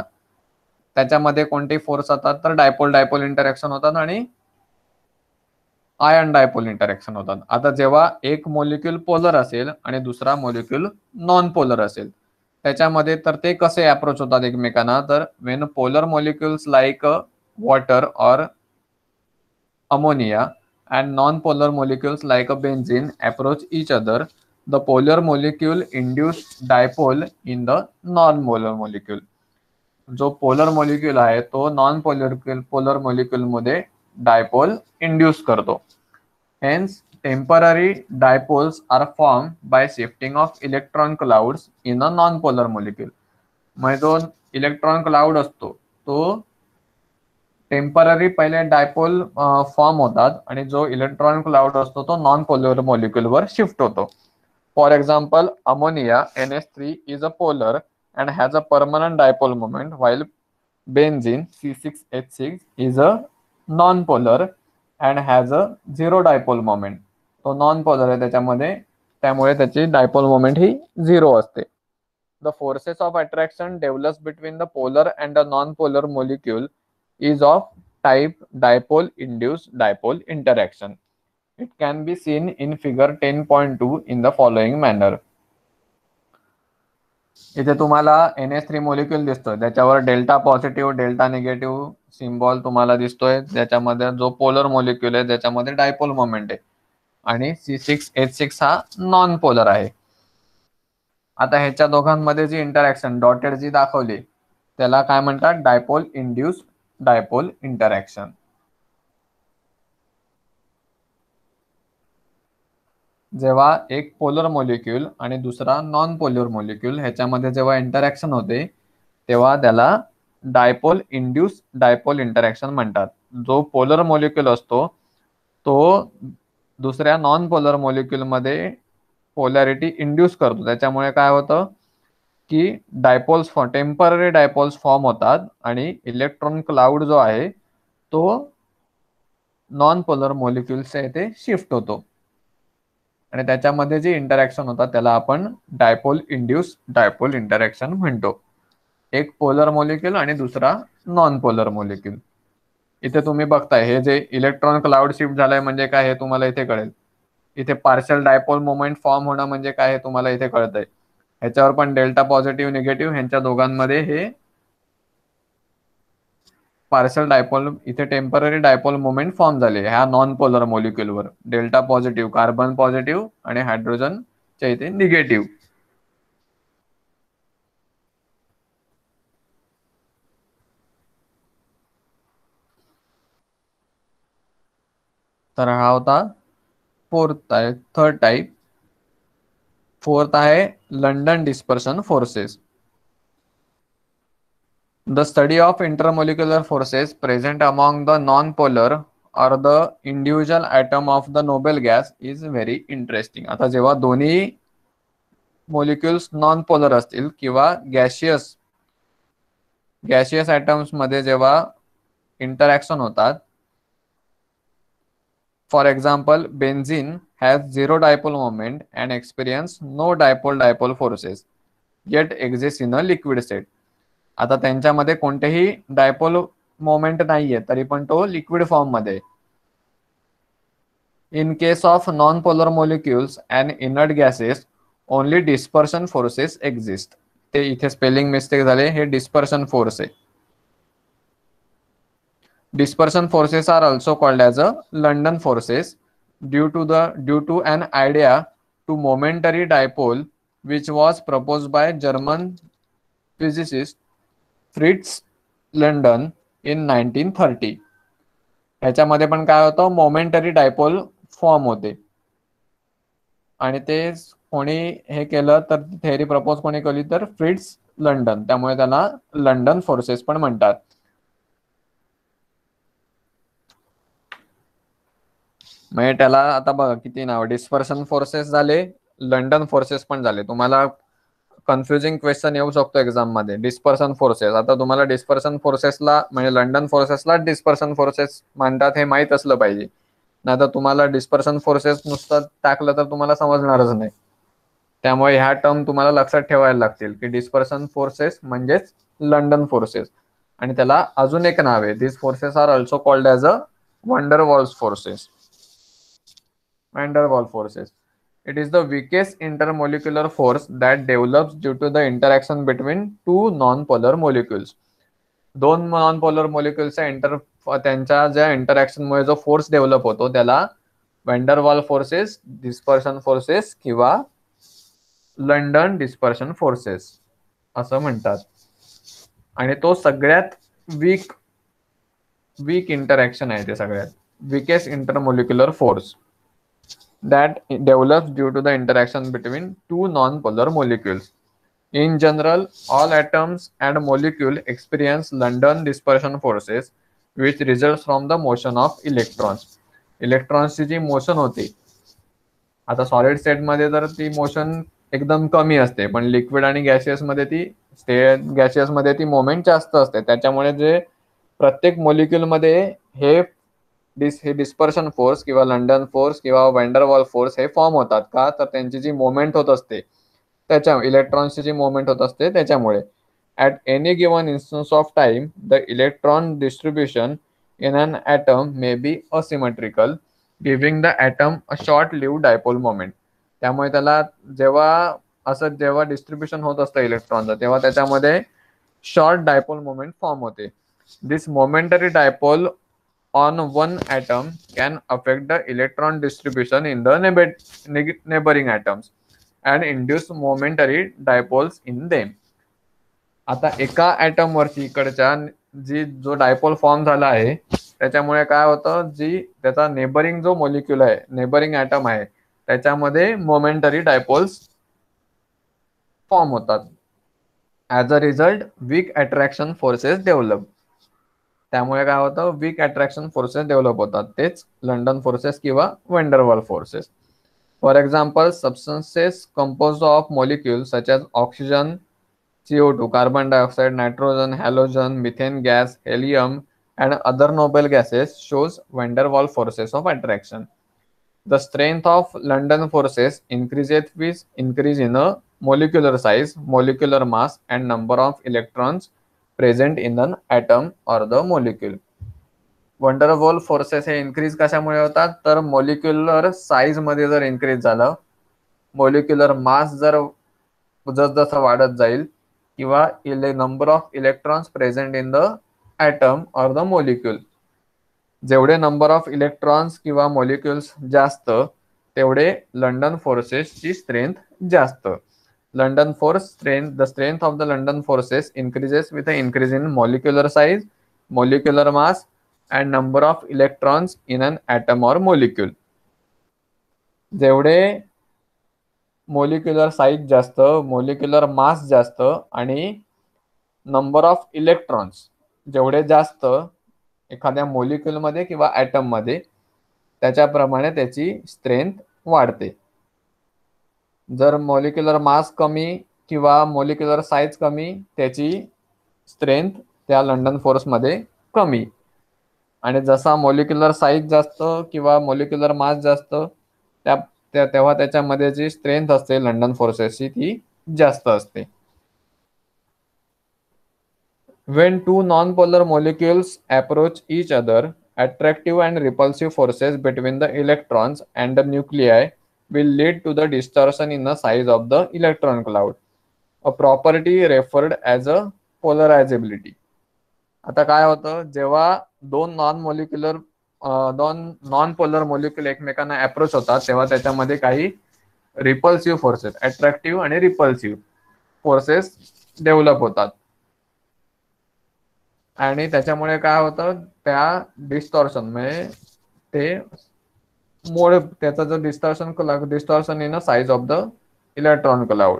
त्याच्यामध्ये कोणते फोर्स होतात तर डायपोल डायपोल इंटरॅक्शन होतात आणि आयन डायपोल इंटरॅक्शन होतात. आता जेव्हा एक मॉलिक्यूल पोलर असेल आणि दुसरा मॉलिक्यूल नॉन पोलर असेल त्याच्यामध्ये तर ते कसे अप्रोच होतात एकमेकांना तर when polar molecules like water or ammonia and non polar molecules like a benzene approach each other, the polar molecule induce dipole in the non polar molecule. जो पोलर मॉलिक्यूल आहे तो नॉन पोलर मॉलिक्यूल मध्ये डायपोल इंड्यूस करतो. Hence, temporary dipoles are formed by shifting of electron clouds in a non-polar molecule. म्हणजे जो इलेक्ट्रॉन क्लाउड असतो तो टेम्पररी पहिले डायपोल फॉर्म होतात आणि जो इलेक्ट्रॉन क्लाउड असतो तो नॉन पोलर मॉलिक्युलवर शिफ्ट होतो. For example, ammonia NH3 is a polar and has a permanent dipole moment, while benzene C6H6 is a non-polar and has a zero dipole moment. तो नॉन पोलर आहे त्याच्यामध्ये, त्यामुळे त्याची डायपोल मोमेंट ही 0 असते. The forces of attraction develops between the polar and the non-polar molecule is of type dipole-induced dipole interaction. It can be seen in figure 10.2 in the following manner. इथे तुम्हाला NH3 मॉलिक्यूल दिसतोय, त्याच्यावर delta positive delta negative symbol तुम्हाला दिसतोय. ज्याच्यामध्ये जो पोलर मॉलिक्यूल आहे त्याच्यामध्ये डायपोल मोमेंट आहे आणि C6H6 हा नॉन पोलर आहे. आता ह्याच्या दोघांमध्ये जी इंटरॅक्शन डॉटेड जी दाखवली त्याला काय म्हणतात, डायपोल इंड्यूस्ड डायपोल इंटरॅक्शन. जेव्हा एक पोलर मॉलिक्यूल आणि दुसरा नॉन पोलर मॉलिक्यूल ह्याच्यामध्ये जेव्हा इंटरॅक्शन होते तेव्हा त्याला डायपोल इंड्यूस डायपोल इंटरॅक्शन म्हणतात. जो पोलर मॉलिक्यूल असतो तो दुसऱ्या नॉन पोलर मॉलिक्यूल मध्ये पोलॅरिटी इंड्यूस करतो. त्याच्यामुळे काय होतं की डायपोल्स टेम्पररी डायपोल्स फॉर्म होतात आणि इलेक्ट्रॉन क्लाउड जो आहे तो नॉन पोलर मॉलिक्यूल्सच्या इथे शिफ्ट होतो आणि त्याच्यामध्ये जे इंटरॅक्शन होतात त्याला आपण डायपोल इंड्यूस डायपोल इंटरॅक्शन म्हणतो. एक पोलर मॉलिक्यूल आणि दुसरा नॉन पोलर मॉलिक्यूल. इथे तुम्ही बघताय हे जे इलेक्ट्रॉन क्लाउड शिफ्ट झालाय म्हणजे काय हे तुम्हाला इथे कळेल. इथे पार्शियल डायपोल मोमेंट फॉर्म होणं म्हणजे काय हे तुम्हाला इथे कळतंय. ह्याच्यावर पण डेल्टा पॉझिटिव्ह निगेटिव्ह ह्यांच्या दोघांमध्ये हे पार्शियल डायपोल इथे टेम्पररी डायपोल मोमेंट फॉर्म झाले ह्या नॉन पोलर मॉलिक्यूलवर. डेल्टा पॉझिटिव्ह कार्बन पॉझिटिव्ह आणि हायड्रोजनच्या इथे निगेटिव्ह. तर हा होता थर्ड टाइप. फोर्थ आहे London dispersion forces. The study of intermolecular forces present among the non-polar or the individual atom of the noble gas is very interesting. आता जेव्हा दोन्ही मॉलिक्युल्स नॉन पोलर असतील किंवा गॅशियस ॲटम्स मध्ये जेव्हा इंटरॅक्शन होतात, for example benzene has zero dipole moment and experience no dipole forces yet exists in a liquid state. आता त्यांच्यामध्ये कोणतेही डायपोल मोमेंट नाहीये तरी पण तो लिक्विड फॉर्म मध्ये. In case of non polar molecules and inert gases only dispersion forces exist. ते इथे स्पेलिंग मिस्टेक झाले, हे डिस्पर्शन फोर्स आहे. Dispersion forces are also called as a London forces due to an idea to momentary dipole which was proposed by German physicist Fritz London in 1930. ह्याच्यामध्ये पण काय होतं, मोमेंटरी डायपोल फॉर्म होते आणि ते कोणी हे केलं तर थेअरी प्रपोज कोणी केली तर फ्रिट्स लंडन, त्यामुळे त्याला लंडन फोर्सेस पण म्हणतात. म्हणजे त्याला आता बघा किती नाव, डिस्पर्शन फोर्सेस झाले, लंडन फोर्सेस पण झाले. तुम्हाला कन्फ्युजिंग क्वेश्चन येऊ शकतो एक्झाम मध्ये. डिस्पर्शन फोर्सेस, आता तुम्हाला डिस्पर्शन फोर्सेसला म्हणजे लंडन फोर्सेसला डिस्पर्शन फोर्सेस म्हणतात हे माहित असलं पाहिजे, नाही तर तुम्हाला डिस्पर्शन फोर्सेस नुसतं टाकलं तर तुम्हाला समजणारच नाही. त्यामुळे ह्या टर्म तुम्हाला लक्षात ठेवायला लागतील की डिस्पर्शन फोर्सेस म्हणजेच लंडन फोर्सेस. आणि त्याला अजून एक नाव आहे, this forces are also called as a Van der Waals forces. Van der Waals forces. It is the weakest intermolecular force that develops due to the interaction between two non-polar molecules. दोन नॉन-पोलर मॉलिक्युल्सच्या त्यांच्या ज्या इंटरॅक्शन मुळे जो फोर्स डेव्हलप होतो त्याला व्हॅन वाल फोर्सेस, डिस्पर्शन फोर्सेस किंवा लंडन डिस्पर्शन फोर्सेस असं म्हणतात. आणि तो सगळ्यात वीक इंटरॅक्शन आहे, ते सगळ्यात weakest intermolecular force. that develops due to the interaction between two non-polar molecules. In general, all atoms and molecules experience London dispersion forces, which results from the motion of electrons. इलेक्ट्रॉन्सची जी मोशन होते, आता सॉलिड स्टेट मध्ये तर ती मोशन एकदम कमी असते, पण लिक्विड आणि गॅसियस मध्ये गॅसियस मध्ये ती मोमेंट जास्त असते. त्याच्यामुळे जे प्रत्येक मोलिक्यूल मध्ये हे डिस्पर्शन फोर्स किंवा लंडन फोर्स किंवा वँडरवॉल फोर्स हे फॉर्म होतात. का तर त्यांची जी मोमेंट होत असते त्याच्या इलेक्ट्रॉन्सची जी मोमेंट होत असते त्याच्यामुळे. At any given instance of time the electron distribution in an atom may be asymmetrical, giving the atom a short-lived dipole moment. त्यामुळे त्याला जेव्हा डिस्ट्रीब्युशन होत असतं इलेक्ट्रॉनचं तेव्हा त्याच्यामध्ये शॉर्ट डायपोल मोमेंट फॉर्म होते. This momentary dipole on one atom can affect the electron distribution in the neighbouring atoms and induce momentary dipoles in them. आता एका ॲटम वरती इकडच्या जो डायपोल फॉर्म झाला आहे त्याच्यामुळे काय होतं, त्याचा नेबरिंग जो मॉलिक्यूल आहे, नेबरिंग ॲटम आहे, त्याच्यामध्ये मोमेंटरी डायपोल्स फॉर्म होतात. As a result weak attraction forces develop. त्यामुळे काय होतं, वीक अट्रॅक्शन फोर्सेस डेव्हलप होतात, तेच लंडन फोर्सेस किंवा Van der Waal forces. For example, substances composed of molecules such as oxygen, CO2, carbon dioxide, nitrogen, halogen, methane gas, helium, and other noble gases shows van der Waals forces of attraction. The strength of London forces increases with increase in a molecular size, molecular mass, and number of electrons present in an atom or the molecule. van der Waals forces हे इन्क्रीज कशामुळे होतात, तर मॉलिक्युलर साईज मध्ये जर इन्क्रीज झालं, मॉलिक्युलर मास जर जसं वाढत जाईल, किंवा number of electrons present in the atom or the molecule. जेवढे नंबर ऑफ इलेक्ट्रॉन्स किंवा मॉलिक्युल्स जास्त तेवढे लंडन फोर्सेसची स्ट्रेंथ जास्त. London force strength, the strength of the London forces increases with an increase in molecular size, molecular mass, and number of electrons in an atom or molecule. जेवढे मोलिक्युलर साईज जास्त, मोलिक्युलर मास जास्त आणि नंबर ऑफ इलेक्ट्रॉन्स जेवढे जास्त एखाद्या मोलिक्युलमध्ये किंवा ॲटममध्ये, त्याच्याप्रमाणे त्याची स्ट्रेंथ वाढते. जर मोलिक्युलर मास कमी किंवा मोलिक्युलर साईज कमी, त्याची स्ट्रेंथ त्या लंडन फोर्समध्ये कमी. आणि जसा मोलिक्युलर साईज जास्त किंवा मोलिक्युलर मास जास्त, तेव्हा त्याच्यामध्ये जी स्ट्रेंथ असते लंडन फोर्सेसची ती जास्त असते. When two non-polar molecules approach each other, attractive and repulsive forces between the electrons and the nuclei will lead to the distortion in the size of the electron cloud, a property referred as a polarizability. आता काय होतं, जेव्हा दोन नॉन पोलर मॉलिक्यूल एकमेकांना अप्रोच होतात तेव्हा त्याच्यामध्ये काही रिपल्सिव्ह फोर्सेस, अट्रॅक्टिव्ह आणि रिपल्सिव्ह फोर्सेस डेव्हलप होतात. आणि त्याच्यामुळे काय होतं, त्या डिस्टॉर्शन म्हणजे त्याचा जो distortion in size of the electron cloud.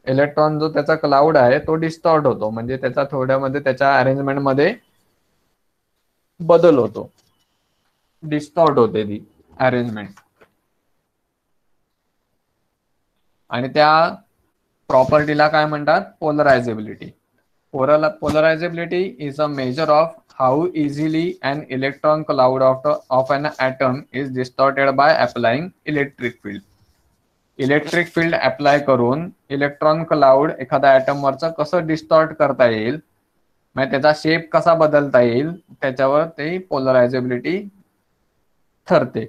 Electron जो त्याचा क्लाउड आहे तो डिस्टॉर्ट होतो, म्हणजे त्याचा थोड्यामध्ये त्याच्या अरेंजमेंट मध्ये बदल होतो, डिस्टॉर्ट होते ती अरेंजमेंट. आणि त्या प्रॉपर्टीला काय म्हणतात, पोलरायझेबिलिटी. Polarizability is a measure of how easily an electron cloud of an atom is distorted by applying electric field. Electric field apply करून इलेक्ट्रॉन क्लाउड एखाद्या ॲटम वरचा कसं डिस्टॉर्ट करता येईल, म्हणजे त्याचा शेप कसा बदलता येईल, त्याच्यावर ते पोलरायझेबिलिटी ठरते.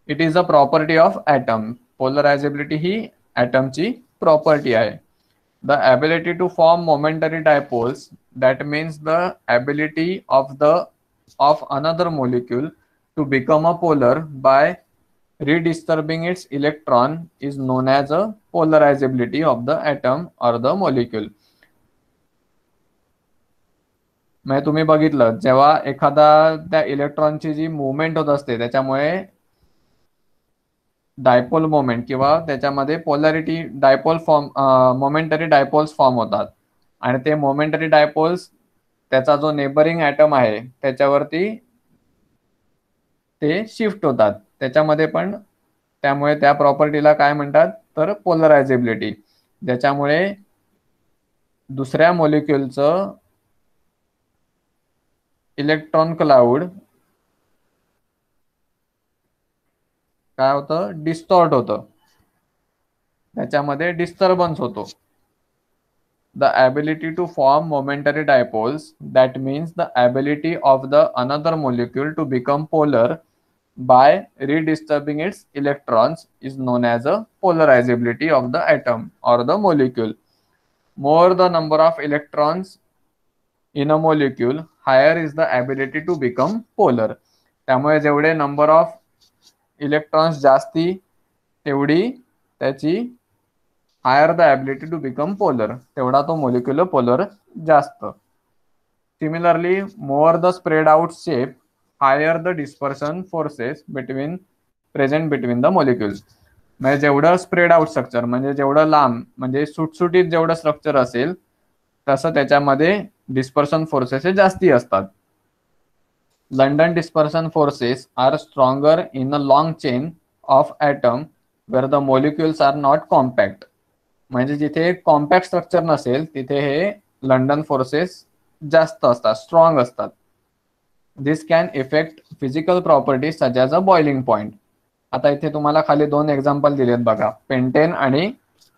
It is a property of atom. Polarizability ही ॲटमची प्रॉपर्टी आहे. The ability to form momentary dipoles, that means the ability of another molecule to become a polar by redisturbing its electron, is known as a polarizability of the atom or the molecule. म्हणजे तुम्ही बघितलं, जेव्हा एखादा त्या इलेक्ट्रॉनची जी मुवमेंट होत असते त्याच्यामुळे डायपोल मोमेंट किंवा त्याच्यामध्ये polarity dipole form momentary dipoles form होतात आणि ते मोमेंटरी डायपोल्स त्याचा जो नेबरिंग ॲटम आहे त्याच्यावरती ते शिफ्ट होतात. त्याच्यामध्ये पण त्यामुळे त्या प्रॉपर्टीला काय म्हणतात तर पोलरायझेबिलिटी, ज्याच्यामुळे दुसऱ्या मॉलिक्युलचं इलेक्ट्रॉन क्लाउड काय होतं डिस्टॉर्ट होतं, त्याच्यामध्ये डिस्टर्बन्स होतो. The ability to form momentary dipoles, that means the ability of the another molecule to become polar by redisturbing its electrons, is known as a polarizability of the atom or the molecule. More the number of electrons in a molecule, higher is the ability to become polar. त्यामुळे जेवढे नंबर ऑफ इलेक्ट्रॉन्स जास्ती तेवढी त्याची higher the ability to become polar, तेवढा तो मोलिक्युलर पोलर जास्त. Similarly more the spread out shape, higher the dispersion forces present between the molecules. म्हणजे जेवढं स्प्रेड आउट स्ट्रक्चर म्हणजे जेवढं लांब म्हणजे सुटसुटीत जेवढं स्ट्रक्चर असेल तसं त्याच्यामध्ये डिस्पर्शन फोर्सेस जास्ती असतात. London dispersion forces are stronger in a long chain of atom where the molecules are not compact. म्हणजे जिथे कॉम्पॅक्ट स्ट्रक्चर नसेल तिथे हे लंडन फोर्सेस जास्त असतात, स्ट्रॉंग असतात. This can effect physical properties such as a boiling point. आता इथे तुम्हाला खाली दोन एक्झाम्पल दिलेत बघा, पेंटेन आणि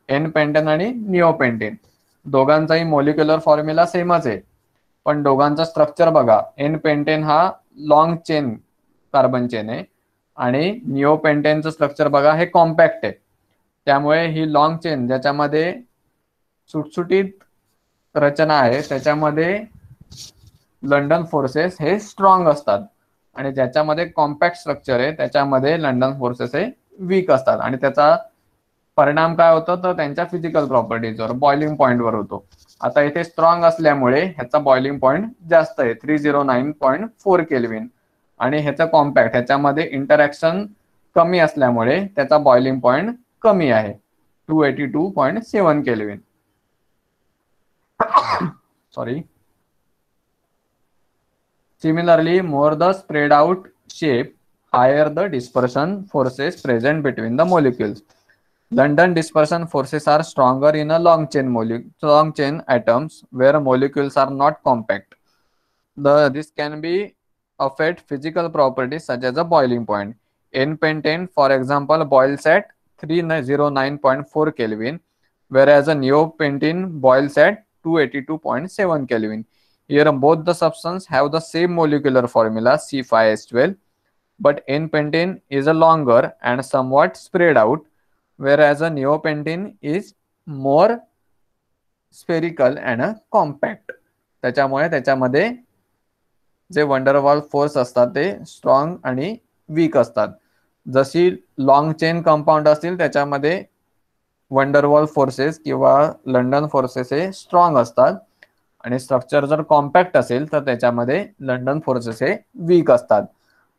एन पेंटेन आणि निओ पेंटेन. दोघांचाही मॉलिक्युलर फॉर्म्युला सेमच आहे, पण दोघांचा स्ट्रक्चर बघा. एन पेंटेन हा लॉंग चेन कार्बन चेन आहे आणि निओ पेंटेनचं स्ट्रक्चर बघा हे कॉम्पॅक्ट आहे. त्यामुळे ही लॉंग चेन ज्याच्यामध्ये सुटसुटीत रचना आहे त्याच्यामध्ये लंडन फोर्सेस हे स्ट्रॉंग असतात आणि ज्याच्यामध्ये कॉम्पॅक्ट स्ट्रक्चर आहे त्याच्यामध्ये लंडन फोर्सेस हे वीक असतात. आणि त्याचा परिणाम काय होतो तर त्यांच्या फिजिकल प्रॉपर्टीजवर, बॉइलिंग पॉईंटवर होतो. आता इथे स्ट्रॉंग असल्यामुळे ह्याचा बॉइलिंग पॉईंट जास्त आहे 309.4 केल्विन आणि ह्याचा कॉम्पॅक्ट ह्याच्यामध्ये इंटरॅक्शन कमी असल्यामुळे त्याचा बॉइलिंग पॉईंट कमी आहे 282.7 kelvin. Sorry. Similarly, more the spread out shape, higher the dispersion forces present between the molecules. London dispersion forces are stronger in a long chain atoms where molecules are not compact. This can be affect physical properties such as a boiling point. N-pentane, for example, boils at 309.4 Kelvin, whereas a neopentane boils at 282.7 Kelvin. Here, both the substances have the same molecular formula C5H12, but N-pentane is a longer and somewhat spread out, whereas a neopentane is more spherical and compact. त्याच्यामुळे त्याच्यामध्ये जे वंडरवॉल फोर्स असतात ते स्ट्रॉंग आणि वीक असतात. जशी लॉंग चेन कंपाऊंड असतील त्याच्यामध्ये वंडरवॉल फोर्सेस किंवा लंडन फोर्सेस हे स्ट्रॉंग असतात आणि स्ट्रक्चर जर कॉम्पॅक्ट असेल तर त्याच्यामध्ये लंडन फोर्सेस हे वीक असतात.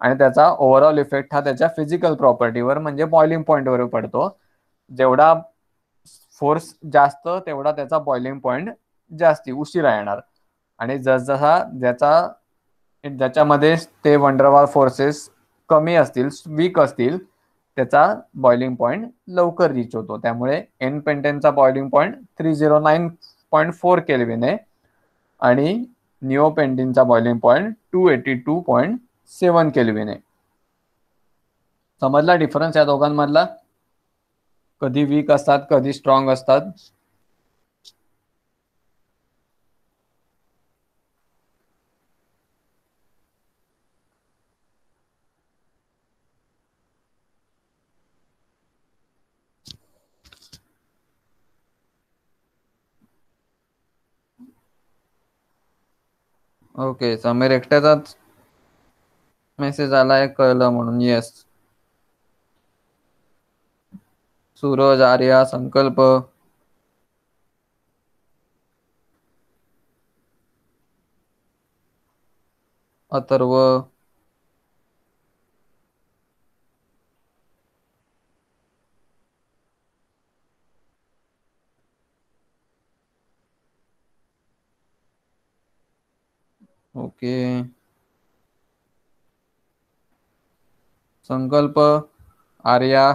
आणि त्याचा ओव्हरऑल इफेक्ट हा त्याच्या फिजिकल प्रॉपर्टीवर म्हणजे बॉइलिंग पॉईंटवर पडतो. जेवढा फोर्स जास्त तेवढा त्याचा बॉइलिंग पॉईंट जास्ती उशिरा येणार आणि जसजसा ज्याच्यामध्ये ते वंडरवॉल फोर्सेस कमी असतील, वीक असतील, त्याचा बॉइलिंग पॉईंट लवकर रीच होतो. त्यामुळे एन पेंटेनचा बॉइलिंग पॉईंट 309.4 केल्विन आहे आणि निओ पेंटेनचा बॉइलिंग पॉईंट 282.7 केल्विन आहे. समजला डिफरन्स या दोघांमधला? कधी वीक असतात कधी स्ट्रॉंग असतात. ओके, समीर एकट्याचाच मेसेज आलाय कळलं म्हणून. येस. सूरज, आर्या, संकल्प, अथर्व, ओके, संकल्प आर्या,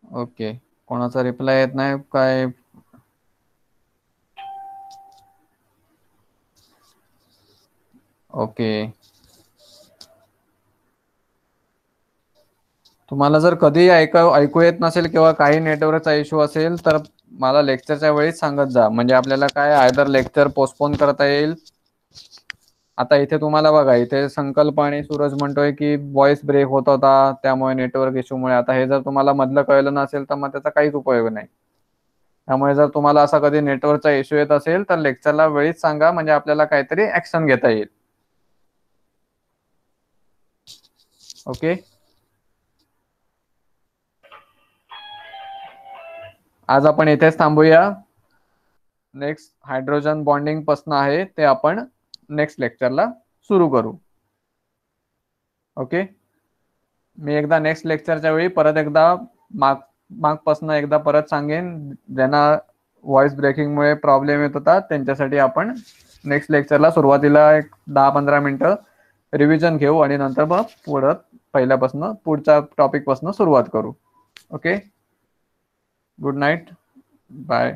ओके, कोणाचा रिप्लाय येत नाही काय? ओके, तुम्हाला जर कधी ऐकू येत नसेल किंवा काही नेटवर्कचा इश्यू असेल तर मला लेक्चरच्या वेळीच सांगत जा, म्हणजे आपल्याला काय आयदर लेक्चर पोस्टपोन करता येईल. आता इथे तुम्हाला बघा, इथे संकल्प आणि सूरज म्हणतोय की व्हॉइस ब्रेक होत होता त्यामुळे नेटवर्क इश्यूमुळे. आता हे जर तुम्हाला मधलं कळलं नसेल तर मग त्याचा काहीच उपयोग नाही. त्यामुळे जर तुम्हाला असा कधी नेटवर्कचा इश्यू येत असेल तर लेक्चरला वेळीच सांगा, म्हणजे आपल्याला काहीतरी ऍक्शन घेता येईल. ओके, आज आपण इथेच थांबूया. नेक्स्ट हायड्रोजन बॉन्डिंग पासून आहे ते आपण नेक्स्ट लेक्चरला सुरू करू. ओके, मी एकदा नेक्स्ट लेक्चरच्या वेळी परत एकदा मागपासून एकदा परत सांगेन. ज्यांना व्हॉइस ब्रेकिंगमुळे प्रॉब्लेम येत होता त्यांच्यासाठी आपण नेक्स्ट लेक्चरला सुरुवातीला एक 10-15 मिनिटं रिव्हिजन घेऊ आणि नंतर मग पुढं पहिल्यापासून पुढच्या टॉपिक पासून सुरुवात करू. Okay, good night, bye.